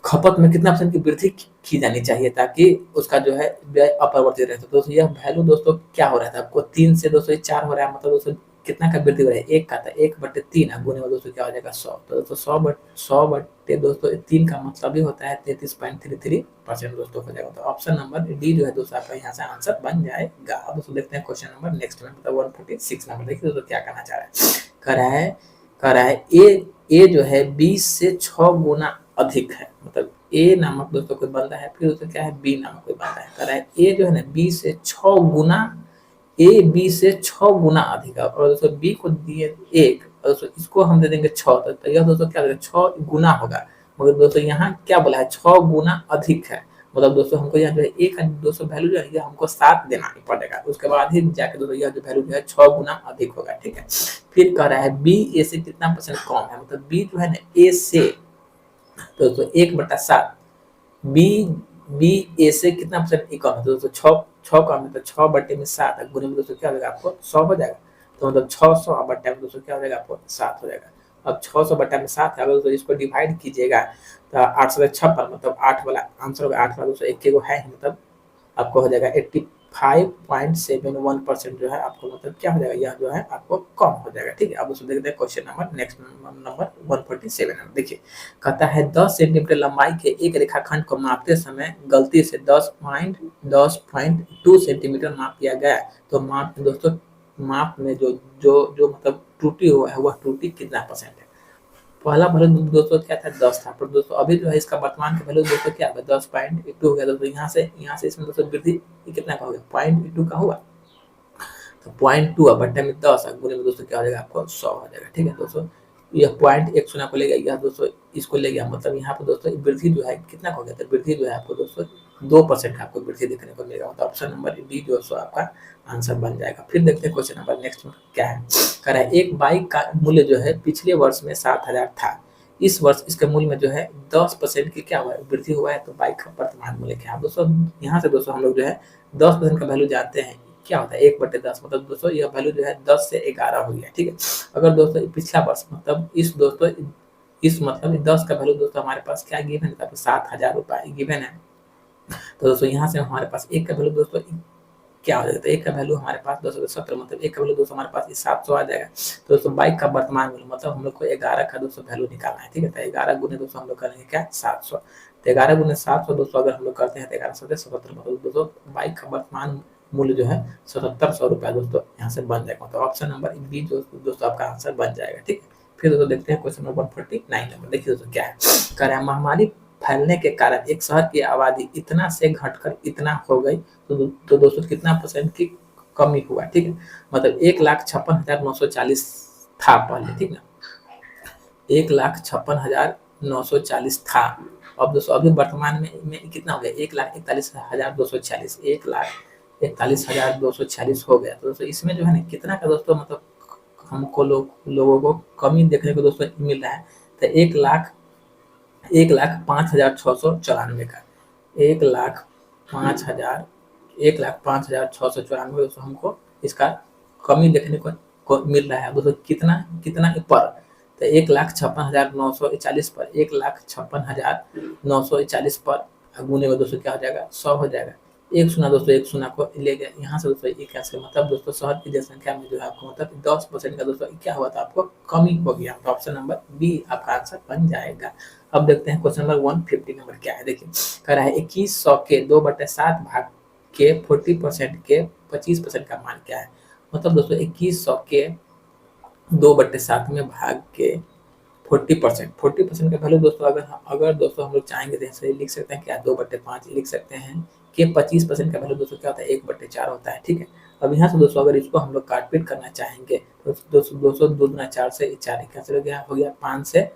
खपत में कितना परसेंट की वृद्धि की जानी चाहिए ताकि उसका जो है व्यय अपरिवर्तित रहे। तो दोस्तों यह वैल्यू दोस्तों क्या हो रहा था आपको, 3 से दोस्तों 4 हो रहा है, मतलब दोस्तों कितना का वृद्धि हो रहा है, 1 का था, 1/3 गुणे में दोस्तों क्या हो जाएगा 100। तो दोस्तों 100 बटे दोस्तों 3 का मतलब ही होता है 33.33% दोस्तों हो जाएगा। तो ऑप्शन नंबर डी जो है दोस्तों आपका यहाँ से आंसर बन जाएगा। अब दोस्तों देखते हैं क्वेश्चन नंबर नेक्स्ट में, मतलब 146 नंबर। देखिए दोस्तों क्या करना चाह रहा है, कह रहा है ए जो है 20 से 6 गुना अधिक है, मतलब ए नामक दोस्तों कोई बंदा है, फिर दोस्तों क्या है बी नामक कोई बंदा है। कह रहा है ए जो है ना 20 से 6 गुना, ए बी से 6 गुना अधिक है, और दोस्तों बी को दिए 1, और दोस्तों इसको हम दे देंगे 6, तो यह दोस्तों क्या होगा 6 गुना होगा, मगर दोस्तों यहाँ क्या बोला है 6 गुना अधिक है, मतलब दोस्तों हमको यहाँ जो है ए का दोस्तों वैल्यू जो है हमको 7 देना ही पड़ेगा, उसके बाद ही जाके दोस्तों यह जो वैल्यू जो है 6 गुना अधिक होगा, ठीक है। फिर कह रहा है बी ए से कितना परसेंट कम है, मतलब बी जो है ना ए से, तो दोस्तों 1/7, बी ए से कितना परसेंट कम है, तो दोस्तों 6 कम है, तो 6/7 गुणे में दोस्तों क्या हो जाएगा आपको 100 हो जाएगा, तो मतलब 600 बट्टा में दोस्तों क्या हो जाएगा आपको 7 हो जाएगा। अब 600 बट्टा में 7 है, दोस्तों इसको डिवाइड कीजिएगा तो 856, मतलब 8 वाला आंसर होगा, 8 वाला दोस्तों एक को है, मतलब आपको हो जाएगा 85.71% जो है आपको मतलब क्या हो जाएगा, यह जो है आपको कम हो जाएगा, ठीक है। अब उसको देखते हैं क्वेश्चन नंबर नेक्स्ट नंबर 147 में। देखिए कहता है 10 सेंटीमीटर लंबाई के एक रेखाखंड को मापते समय गलती से 10.2 सेंटीमीटर माप किया गया, तो माप में जो मतलब त्रुटि हुआ है वह त्रुटि कितना परसेंट है। पहला वैल्यू दोस्तों क्या था 10 था, पर दोस्तों अभी जो है इसका वर्तमान का वैल्यू दोस्तों क्या है 10.2 हो गया, दोस्तों यहाँ से इसमें दोस्तों वृद्धि कितना का हो गया 0.2 का हुआ, तो 0.2 बट्टे में 10 गुणे में दोस्तों क्या हो जाएगा आपको 100 हो जाएगा, ठीक है। दोस्तों यह पॉइंट 1 शून्य को ले गया, यह दोस्तों इसको ले गया, मतलब यहाँ पर दोस्तों वृद्धि जो है कितना हो गया, तो वृद्धि जो है आपको दोस्तों 2% आपको वृद्धि देखने को मिलेगा, तो ऑप्शन नंबर डी जो है आपका आंसर बन जाएगा। फिर देखते हैं क्वेश्चन नंबर नेक्स्ट में क्या है, कह रहा है एक बाइक का मूल्य जो है पिछले वर्ष में 7,000 था, इस वर्ष इसके मूल्य में जो है 10% की क्या हुआ है वृद्धि हुआ है, तो बाइक का वर्तमान मूल्य क्या है। दोस्तों यहाँ से दोस्तों हम लोग जो है 10% का वैल्यू जानते हैं क्या होता है 1/10, मतलब दोस्तों यह वैल्यू जो है 10 से 11 हो गया, ठीक है। अगर दोस्तों पिछला वर्ष मतलब इस मतलब 10 का वैल्यू दोस्तों हमारे पास क्या गिवन है, 7,000 रुपए गिवन है, तो दोस्तों यहाँ से हमारे पास एक का वैल्यू दोस्तों क्या हो जाएगा, तो एक का वैल्यू हमारे पास 217 मतलब एक का वैल्यू दोस्तों हमारे पास 700 आ जाएगा। तो दोस्तों बाइक का वर्तमान मूल्य मतलब हम लोग को 11 का दोस्तों वैल्यू निकालना है, ठीक है। तो 11 गुने दोस्तों हम लोग करेंगे क्या 700, तो 11 गुने 700 दोस्तों अगर हम लोग करते हैं तो 11 सत्तर 77 मतलब दोस्तों बाइक का वर्तमान मूल्य जो है 7700 रुपया दोस्तों यहाँ से बन जाएगा। तो ऑप्शन नंबर बी जो दोस्तों आपका आंसर बन जाएगा, ठीक है। फिर दोस्तों देखते हैं क्वेश्चन नंबर 149 नंबर, देखिए दोस्तों क्या है, कह रहा है महामारी फैलने के कारण एक शहर की आबादी इतना से घटकर इतना हो गई, तो दोस्तों कितना परसेंट की कमी हुआ, ठीक है। मतलब 1,56,940 था पहले, ठीक ना, 1,56,940 था। अब दोस्तों अभी वर्तमान में कितना हो गया 1,41,246, 1,41,246 हो गया। तो दोस्तों इसमें जो है ना कितना का दोस्तों मतलब हमको लोगों को कमी देखने को दोस्तों मिल रहा है। तो 1,05,694 का 1,05,694 दोस्तों हमको इसका कमी देखने को मिल रहा है। दोस्तों कितना कितना पर, तो 1,56,940 पर 1,56,940 पर गुने में दोस्तों क्या हो जाएगा 100 हो जाएगा। एक सुना दोस्तों एक सुना को ले गया यहाँ से दोस्तों एक कैसे मतलब दोस्तों शहर की जनसंख्या में जो है आपको मतलब 10% का दोस्तों क्या हुआ था आपको कमी हो गया। तो ऑप्शन नंबर बी आपका आंसर बन जाएगा। अब देखते हैं क्वेश्चन नंबर 150 नंबर क्या है, देखिए कह रहा है 2100 के 2/7 भाग के 40% के 25% का मान क्या है। मतलब दोस्तों 2100 के 2/7 में भाग के 40% का वैल्यू दोस्तों अगर दोस्तों हम लोग चाहेंगे तो ऐसे लिख सकते हैं क्या 2/5 लिख सकते हैं कि 25% का वैल्यू दोस्तों क्या होता है 1/4 होता है, ठीक है। अब यहाँ से दोस्तों अगर इसको हम लोग काटपीट करना चाहेंगे तो दोस्तों 2 दूना 4 से 4 कैंसिल हो गया 5 से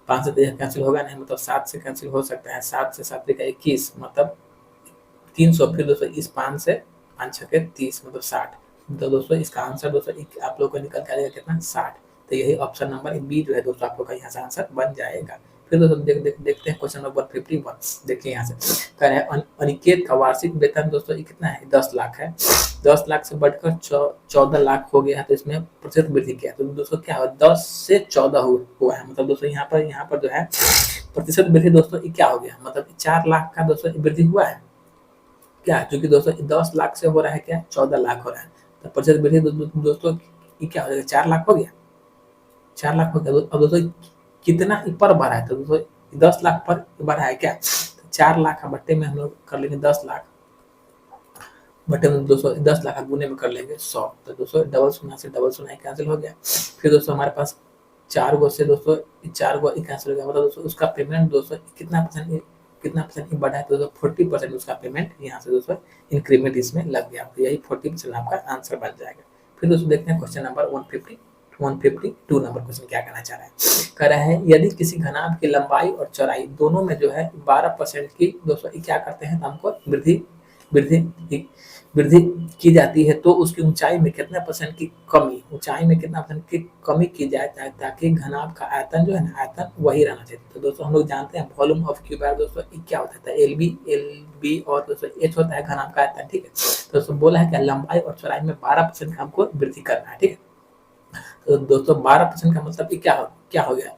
तो यह कैंसिल होगा नहीं, मतलब 7 से कैंसिल हो सकता है, 7 से 7 का 21 मतलब 300, फिर दोस्तों इस 5 से 5 छके 30 मतलब 60। तो दोस्तों इसका आंसर दोस्तों आप लोग को निकल के आएगा कितना 60। तो यही ऑप्शन नंबर बी जो है दोस्तों आप लोग का यहाँ से आंसर बन जाएगा। फिर दोस्तों देखते हैं क्वेश्चन नंबर 51। देखिए यहाँ से कह रहे हैं अनिकेत का वार्षिक वेतन दोस्तों कितना है 10 लाख है, 10 लाख से बढ़कर 14 लाख हो गया है। तो इसमें प्रतिशत वृद्धि क्या है, तो दोस्तों क्या हुआ 10 से 14 हुआ है, मतलब दोस्तों यहाँ पर जो है प्रतिशत वृद्धि दोस्तों क्या हो गया, मतलब 4 लाख का दोस्तों वृद्धि हुआ है क्या, क्योंकि दोस्तों 10 लाख से हो रहा है क्या 14 लाख हो रहा है। तो प्रतिशत वृद्धि दोस्तों क्या हो जाएगा 4 लाख हो गया, 4 लाख हो गया। अब दोस्तों कितना पर बढ़ा है, तो दोस्तों 10 लाख पर बढ़ा है क्या, तो 4 लाख का बट्टे में हम लोग कर लेंगे 10 लाख बटे में दोस्तों 10 लाख गुने में कर लेंगे 100। तो दोस्तों डबल शून्य से डबल शून्य कैंसिल हो गया। फिर दोस्तों हमारे पास 4 गो से दोस्तों 4 गो कैंसिल हो गया, मतलब दोस्तों उसका पेमेंट दोस्तों कितना परसेंट बढ़ा है, तो दोस्तों 40% उसका पेमेंट यहाँ से दोस्तों इंक्रीमेंट इसमें लग गया। तो यही 40% आपका आंसर बन जाएगा। फिर दोस्तों देखते हैं क्वेश्चन नंबर 152 नंबर क्वेश्चन क्या कहना चाह रहा है, कह रहा है यदि किसी घनाभ की लंबाई और चौड़ाई दोनों में जो है 12% की दोस्तों क्या करते हैं तो हमको वृद्धि की जाती है, तो उसकी ऊंचाई में कितना परसेंट की कमी, ऊंचाई में कितना परसेंट की कमी की जाए ताकि घनाभ का आयतन जो है ना आयतन वही रहना चाहिए। तो दोस्तों हम लोग जानते हैं वॉल्यूम ऑफ क्यूब दोस्तों क्या होता है एल बी और दोस्तों एच होता है घनाभ का आयतन, ठीक है। तो दोस्तों बोला है कि लंबाई और चौड़ाई में 12% का हमको वृद्धि करना है, ठीक है। तो दोस्तों 12% का मतलब क्या हो गया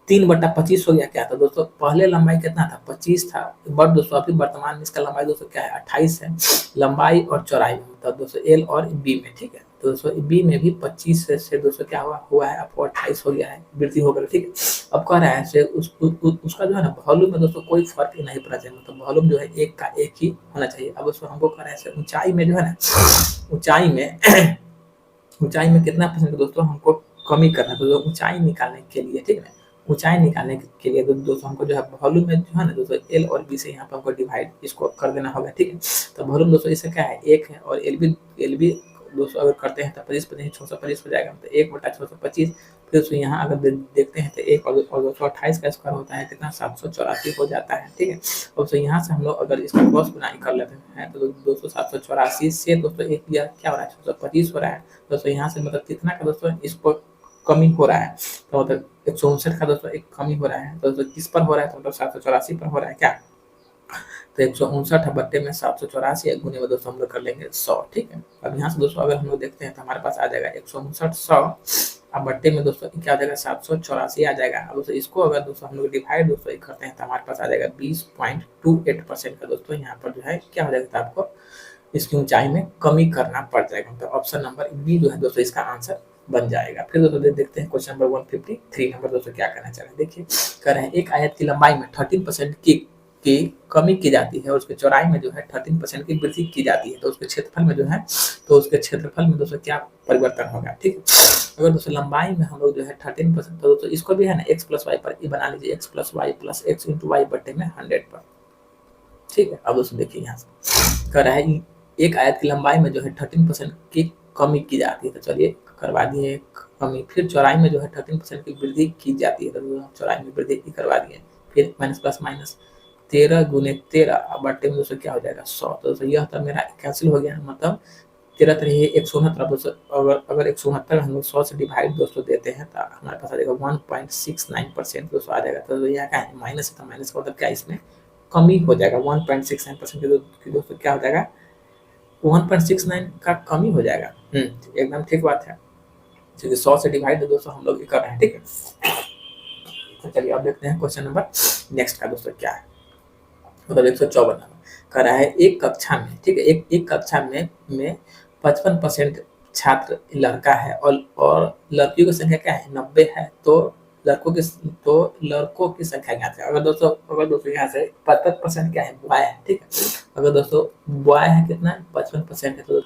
3/25 हो गया क्या, तो दोस्तों पहले लंबाई कितना था 25 था, बट दोस्तों अभी वर्तमान में इसका लंबाई दोस्तों क्या है 28 है, लंबाई और चौड़ाई में तो दोस्तों एल और बी में, ठीक है। तो दोस्तों बी में भी 25 से दोस्तों क्या हुआ है आपको 28 हो गया है, वृद्धि हो गया, ठीक है। अब कह रहा है से उसका जो है ना वॉल्यूम में दोस्तों कोई फर्क नहीं पड़ना चाहिए, मतलब वॉल्यूम जो है एक का एक ही होना चाहिए। अब उसको हमको कह रहा है ऊंचाई में जो है ना ऊंचाई में कितना परसेंट दोस्तों हमको कमी करना है, तो ऊंचाई निकालने के लिए, ठीक है ना, ऊंचाई निकालने के लिए दोस्तों हमको जो है वॉल्यूम में जो है ना दोस्तों एल और बी से यहाँ पर हमको डिवाइड इसको कर देना होगा, ठीक है। तो वॉल्यूम दोस्तों इससे क्या है 1 है और एल बी दोस्तों अगर करते हैं तो 25 625 हो जाएगा, तो 1/625। फिर दोस्तों यहाँ अगर देखते हैं तो 1 और 228 का स्क्वायर होता है कितना 784 हो जाता है, ठीक है। अब दोस्तों यहाँ से हम लोग अगर इसका क्रॉस गुनाई कर लेते हैं तो दोस्तों 784 से दोस्तों एक क्या हो रहा है 625 हो रहा है। दोस्तों यहाँ से मतलब कितना का दोस्तों इसको कमी हो रहा है, तो मतलब 159 का दोस्तों एक कमी हो रहा है, तो दोस्तों किस पर हो रहा है तो मतलब 784 पर हो रहा है क्या, तो 159 बट्टे में 784 गुने में दोस्तों हम लोग कर लेंगे 100, ठीक है। अब यहाँ से दोस्तों अगर हम लोग देखते हैं तो हमारे पास आ जाएगा 159 100 अब बट्टे में दोस्तों क्या आ जाएगा 784 आ जाएगा। अब दोस्तों इसको अगर दोस्तों हम लोग डिवाइड दोस्तों करते हैं तो हमारे पास आ जाएगा 20.28% का दोस्तों यहाँ पर जो है क्या हो जाएगा आपको इसकी ऊंचाई में कमी करना पड़ जाएगा। तो ऑप्शन नंबर बी जो है दोस्तों इसका आंसर बन जाएगा। फिर दोस्तों देखते हैं क्वेश्चन नंबर 153 नंबर दोस्तों क्या करना चाह रहे हैं। देखिए कह रहे हैं एक आयत की लंबाई में 13% की कमी की जाती है और उसके चौड़ाई में जो है 13% की वृद्धि की जाती है, तो उसके क्षेत्रफल में जो है तो उसके क्षेत्रफल में दोस्तों क्या परिवर्तन होगा। ठीक है, अगर दोस्तों लंबाई में हम लोग जो है 13%, तो दोस्तों इसको भी है ना x प्लस वाई पर बना लीजिए, x plus y plus x into y बटे में 100 पर। ठीक है, अब दोस्तों देखिए यहाँ से कह रहा है एक आयत की लंबाई में जो है 13% की कमी की जाती है, तो चलिए करवा दिए कमी। फिर चौड़ाई में जो है 13% की वृद्धि की जाती है, तो चौड़ाई में वृद्धि करवा दिए। फिर माइनस प्लस माइनस 13 गुने 13 बटे में दोस्तों क्या हो जाएगा 100, तो दोस्तों यह तो मेरा कैंसिल हो गया, मतलब 13 तरह 169। दोस्तों अगर 169 हम लोग 100 से डिवाइड दोस्तों देते हैं तो हमारे पास आ जाएगा 1.69% दोस्तों आ जाएगा। तो यहाँ क्या है माइनस है, तो माइनस का मतलब क्या इसमें कमी हो जाएगा 1.69% की दोस्तों क्या हो जाएगा 1.69 का कमी हो जाएगा। एकदम ठीक बात है, क्योंकि 100 से डिवाइड दोस्तों हम लोग कर रहे हैं। ठीक है, तो चलिए अब देखते हैं क्वेश्चन नंबर नेक्स्ट का दोस्तों क्या है। मतलब 154 नंबर कर रहा है एक कक्षा में, ठीक है, एक कक्षा में 55% छात्र लड़का है और लड़कियों की संख्या क्या है 90 है, तो लड़कों की संख्या क्या है। अगर दोस्तों यहाँ से 55% क्या है बॉय है। ठीक है, अगर दोस्तों बॉय है कितना 55% है, तो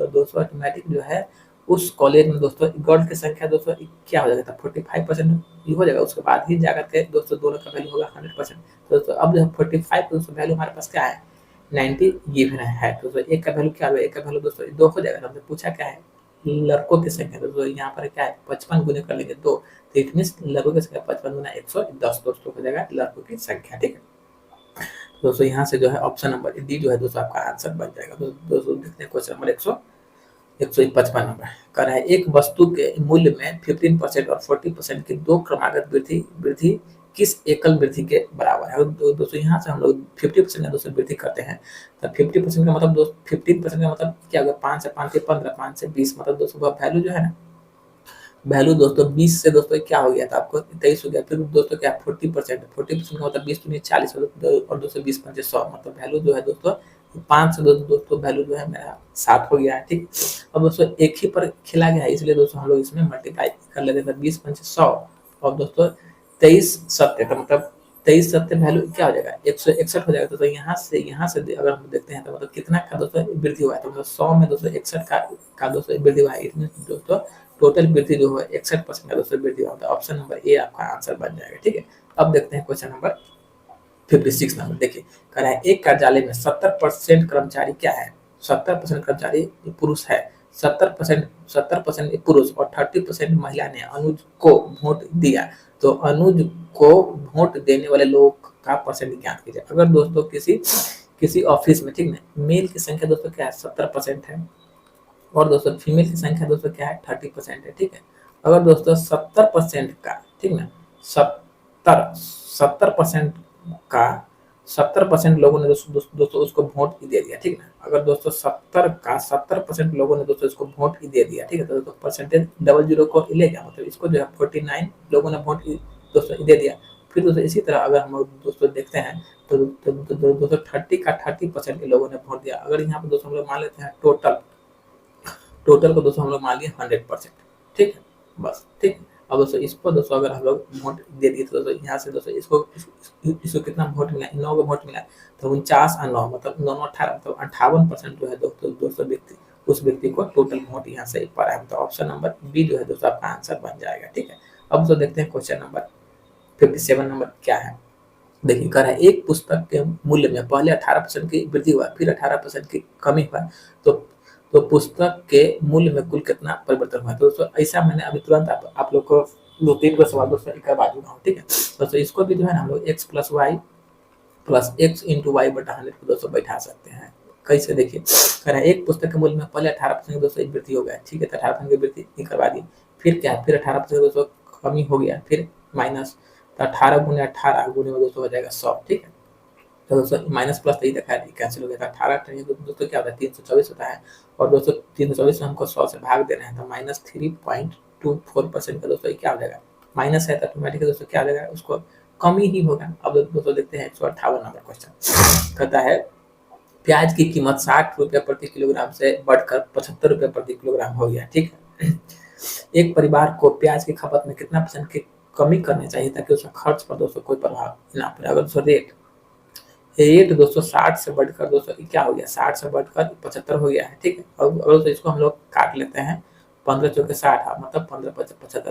दोस्तों ऑटोमेटिक जो है उस कॉलेज में दोस्तों गर्ल की संख्या दोस्तों क्या हो जाएगा 45% हो जाएगा। उसके बाद ही जाकर के दोस्तों दोनों का वैल्यू होगा 100%। तो दोस्तों अब जो 45 दोस्तों वैल्यू हमारे पास क्या है 90 गिवन है, तो दोस्तों एक का वैल्यू क्या होगा, एक का वैल्यू दोस्तों 2 हो जाएगा। हमने पूछा क्या है लड़कों की संख्या, तो यहाँ पर क्या है 55 गुने कर लेंगे 2, तो इट मीन लड़कों की संख्या 55 गुना 110 दोस्तों हो जाएगा लड़कों की संख्या। ठीक है, दोस्तों यहाँ से जो है ऑप्शन नंबर डी जो है दोस्तों आपका आंसर बन जाएगा। तो दोस्तों देखते हैं क्वेश्चन नंबर 155 नंबर कर रहा है एक वस्तु के मूल्य में 15% और 40% की दो क्रमागत वृद्धि किस एकल वृद्धि के बराबर है। दोस्तों यहाँ से हम लोग 50% का दोस्तों वृद्धि करते हैं, तो 50% का मतलब दोस्तों 15% का मतलब क्या होगा 5 से 5 से 15, 5 से 20, मतलब दोस्तों वैल्यू जो है ना वैल्यू दोस्तों 20 से दोस्तों क्या हो गया था आपको 23 हो गया। फिर दोस्तों क्या 40% का मतलब 20 दूनी 40 और दोस्तों 20 पंचे 100, मतलब वैल्यू जो है दोस्तों 5 से दोस्तों वैल्यू जो है मेरा 7 हो गया है। ठीक, अब दोस्तों एक ही पर खेला गया है इसलिए दोस्तों हम लोग इसमें मल्टीप्लाई कर लेते हैं 20 पंचे 100 और दोस्तों 23 सत्य का मतलब 23 सत्य वैल्यू क्या हो जाएगा 161 हो जाएगा। तो यहाँ से अगर हम देखते हैं तो मतलब कितना का दोस्तों वृद्धि हुआ है, तो मतलब 100 में दोस्तों 61 का दोस्तों वृद्धि हुआ है, इसमें दोस्तों टोटल वृद्धि जो है 61% का दोस्तों वृद्धि हुआ है। ऑप्शन नंबर ए आपका आंसर बन जाएगा। ठीक है, अब देखते हैं क्वेश्चन नंबर 56 नंबर। देखिए कह रहा है एक कार्यालय में 70% कर्मचारी क्या है 70% कर्मचारी पुरुष है, 70% पुरुष और 30% महिला ने अनुज को वोट दिया, तो अनुज को वोट देने वाले लोग का परसेंट ज्ञात कीजिए। अगर दोस्तों किसी ऑफिस में ठीक ना मेल की संख्या दोस्तों क्या है 70% है और दोस्तों फीमेल की संख्या दोस्तों क्या है 30% है। ठीक है, अगर दोस्तों 70% का ठीक ना 70% का 70% लोगों ने दोस्तों उसको वोट ही दे दिया। ठीक ना, अगर दोस्तों 70% लोगों ने दोस्तों इसको वोट ही दे दिया। ठीक है, तो दोस्तों परसेंटेज 00 को ले गया, मतलब इसको जो है 49 लोगों ने वोट दोस्तों दे दिया। फिर दोस्तों इसी तरह अगर हम दोस्तों देखते हैं तो दोस्तों 30% के लोगों ने वोट दिया। अगर यहाँ पर दोस्तों हम लोग मान लेते हैं टोटल को दोस्तों हम लोग मान लिए 100%। ठीक है, बस ठीक है। अब दोस्तों इसको दोस्तों अगर हम लोग वोट दे दिए तो दोस्तों यहाँ से दोस्तों इसको कितना वोट मिला 9 को वोट मिला, तो 49 और 9 मतलब 9 18 मतलब 58% जो है दोस्तों व्यक्ति उस व्यक्ति को टोटल वोट यहाँ से पड़ा है, तो ऑप्शन नंबर बी जो है दोस्तों आपका आंसर बन जाएगा। ठीक है, अब दोस्तों देखते हैं क्वेश्चन नंबर 57 नंबर क्या है। देखिए कह रहा है एक पुस्तक के मूल्य में पहले 18% की वृद्धि हुआ फिर 18% की कमी हुआ, तो पुस्तक के मूल्य में कुल कितना परिवर्तन हुआ। तो दोस्तों ऐसा मैंने अभी तुरंत आप लोग को 2-3 को सवाल दोस्तों करवा दूंगा हूँ। ठीक है, दोस्तों इसको भी जो है ना हम लोग x plus y plus x into y बटा 100 को दोस्तों बैठा सकते हैं। कैसे देखिए कह रहा है एक पुस्तक के मूल्य में पहले 18% की दोस्तों वृद्धि हो गया। ठीक है, तो 18% की वृद्धि करवा दी, फिर क्या फिर 18% दोस्तों कमी हो गया, फिर माइनस, तो 18 गुने 18 गुने में दोस्तों हो जाएगा 100। ठीक है, तो दोस्तों माइनस प्लस तो दिखा कैंसिल हो गया था 18 दोस्तों क्या होता है 324 होता है और दोस्तों 324 में हमको 100 से भाग देना है, तो माइनस 3.24% का दोस्तों क्या हो जाएगा माइनस है, तो ऑटोमेटिक दोस्तों क्या हो जाएगा उसको कमी ही होगा। अब दोस्तों देखते हैं 158 नंबर क्वेश्चन कहता है प्याज की कीमत 60 रुपये प्रति किलोग्राम से बढ़कर 75 रुपये प्रति किलोग्राम हो गया। ठीक है, एक परिवार को प्याज की खपत में कितना % की कमी करनी चाहिए ताकि उसका खर्च पर दोस्तों कोई प्रभाव ना पड़े। अगर दोस्तों रेट दोस्तों 60 से बढ़कर दोस्तों क्या हो गया, 60 से बढ़कर 75 हो गया है। ठीक है, अब दोस्तों इसको हम लोग काट लेते हैं, 15 चौके 60 मतलब 15 75।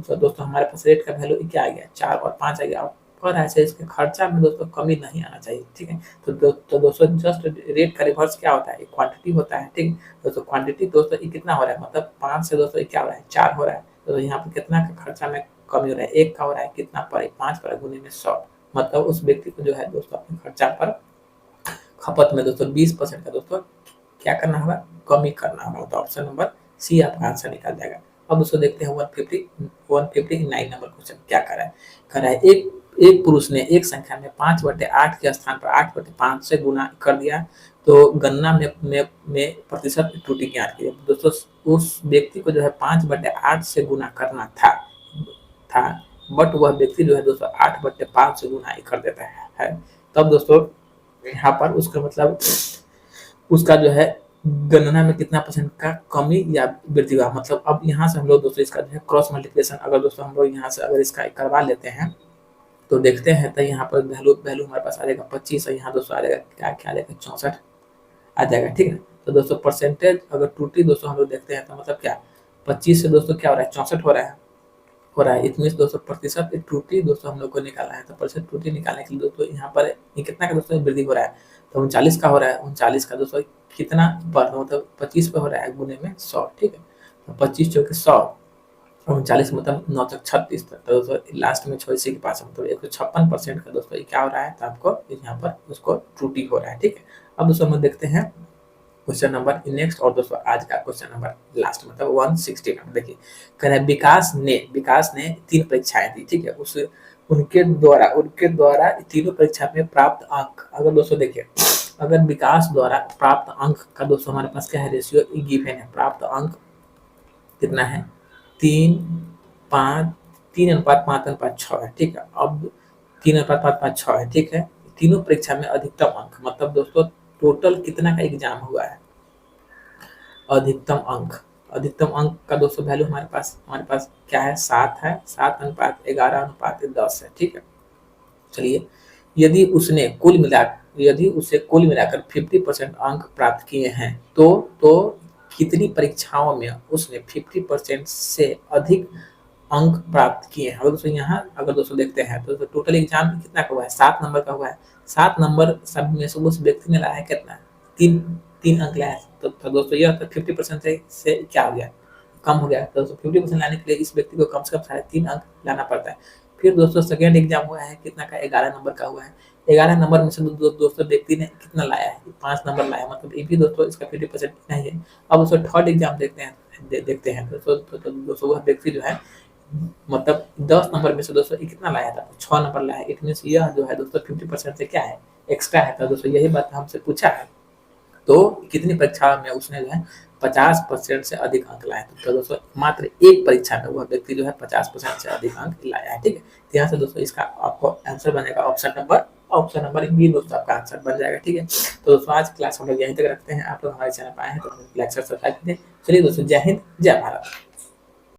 तो दोस्तों हमारे पास रेट का वैल्यू क्या आ गया, 4 और 5 आ गया। पर ऐसे इसके खर्चा में दोस्तों कमी नहीं आना चाहिए। ठीक है, तो दोस्तों जस्ट रेट का रिवर्स क्या होता है, क्वांटिटी होता है। ठीक, दोस्तों क्वांटिटी दोस्तों ये कितना हो रहा है, मतलब 5 से दोस्तों क्या हो रहा है, 4 हो रहा है। तो यहाँ पे कितना का खर्चा में कमी हो रहा है, 1 का हो रहा है, कितना पर 5 पर गुने में 100, मतलब उस व्यक्ति को जो है दोस्तों अपने खर्चा पर खपत में दोस्तों 20% का दोस्तों क्या करना होगा, कमी करना होगा। तो ऑप्शन नंबर सी आपका आंसर निकल जाएगा। अब उसको देखते हैं 159 नंबर क्वेश्चन क्या कर रहा है। एक पुरुष ने एक संख्या में 5/8 के स्थान पर 8/5 से गुना कर दिया, तो गणना में प्रतिशत त्रुटि ज्ञात कीजिए। दोस्तों उस व्यक्ति को जो है 5/8 से गुना करना था, बट वह व्यक्ति जो है दोस्तों 8/5 से गुना कर देता है। तब दोस्तों यहाँ पर उसका मतलब उसका जो है गणना में कितना % का कमी या वृद्धि हुआ। मतलब अब यहाँ से हम लोग दोस्तों इसका जो है क्रॉस मल्टीप्लिकेशन अगर दोस्तों हम लोग यहाँ से अगर इसका करवा लेते हैं तो देखते हैं, तो यहाँ पर वैल्यू हमारे पास आ जाएगा 25 और यहाँ दोस्तों आ जाएगा क्या आ जाएगा 64 आ जाएगा। ठीक है, तो दोस्तों परसेंटेज अगर त्रुटि दोस्तों हम लोग देखते हैं तो मतलब क्या 25 से दोस्तों क्या हो रहा है 64 हो रहा है। इतने दोस्तों प्रतिशत त्रुटि दोस्तों हम लोग को निकालना है। तो प्रतिशत त्रुटि निकालने के लिए दोस्तों यहाँ पर ये कितना का दोस्तों वृद्धि हो रहा है, तो 39 का हो रहा है। 39 का दोस्तों कितना पर, मतलब 25 पे हो रहा है गुने में 100। ठीक है, तो 25 चौके 100 और 39 मतलब 9 तक 36 तक, तो दोस्तों लास्ट में 86 के पास मतलब 156% का दोस्तों क्या हो रहा है, तो आपको यहाँ पर उसको त्रुटि हो रहा है। ठीक है, अब दोस्तों हम देखते हैं क्वेश्चन नंबर नेक्स्ट, और दोस्तों आज का क्वेश्चन नंबर लास्ट मतलब 160 में देखिए कह रहा है विकास ने 3 परीक्षाएं दी। ठीक है, उस उनके द्वारा तीनों परीक्षा में प्राप्त अंक, अगर दोस्तों देखिए अगर विकास द्वारा प्राप्त अंक का दोस्तों हमारे पास क्या है, रेशियो गिवन है। प्राप्त अंक कितना है, 3:5:6 है। ठीक है, अब 3:5:6 है। ठीक है, तीनों परीक्षा में अधिकतम अंक, मतलब दोस्तों टोटल कितना का एग्जाम हुआ है, अधिकतम अंक का दोस्तों वैल्यू हमारे पास क्या है, 7 है। 7:11:10 है। ठीक है, चलिए यदि उसे कुल मिलाकर 50% अंक प्राप्त किए हैं तो कितनी परीक्षाओं में उसने 50% से अधिक अंक प्राप्त किए हैं। दोस्तों यहाँ अगर दोस्तों देखते हैं तो टोटल एग्जाम कितना का हुआ है, 7 नंबर का हुआ है। 7 नंबर सब में से उस व्यक्ति ने लाया है कितना, 3 अंक लाया है। तो दोस्तों यह तो 50% से क्या हो गया, कम हो गया। तो दोस्तों 50% लाने के लिए इस व्यक्ति को कम से कम 3.5 अंक लाना पड़ता है। फिर दोस्तों सेकेंड एग्जाम हुआ है कितना का, 11 नंबर का हुआ है। 11 नंबर में से दोस्तों व्यक्ति ने कितना लाया है, 5 नंबर लाया, मतलब ये भी दोस्तों इसका 50% नहीं है। अब दोस्तों थर्ड एग्जाम देखते हैं दोस्तों वह व्यक्ति जो है मतलब 10 नंबर में से दोस्तों कितना लाया था, 6 नंबर लाया है। इट मीन्स यह जो है दोस्तों 50% से क्या है, एक्स्ट्रा है। तो दोस्तों यही बात हमसे पूछा है, तो कितनी परीक्षा में उसने जो है 50% से अधिक अंक लाए। तो दोस्तों मात्र एक परीक्षा में वह व्यक्ति जो है 50% से अधिक अंक लाया है। ठीक है, तो यहाँ से दोस्तों इसका आपको आंसर बनेगा ऑप्शन नंबर बी दोस्तों आपका आंसर बन जाएगा। ठीक है, तो दोस्तों आज क्लास हम लोग यहीं तक रखते हैं। आप लोग हमारे चैनल पर आए हैं तो लाइक सब्सक्राइब करें। चलिए दोस्तों, जय हिंद जय भारत।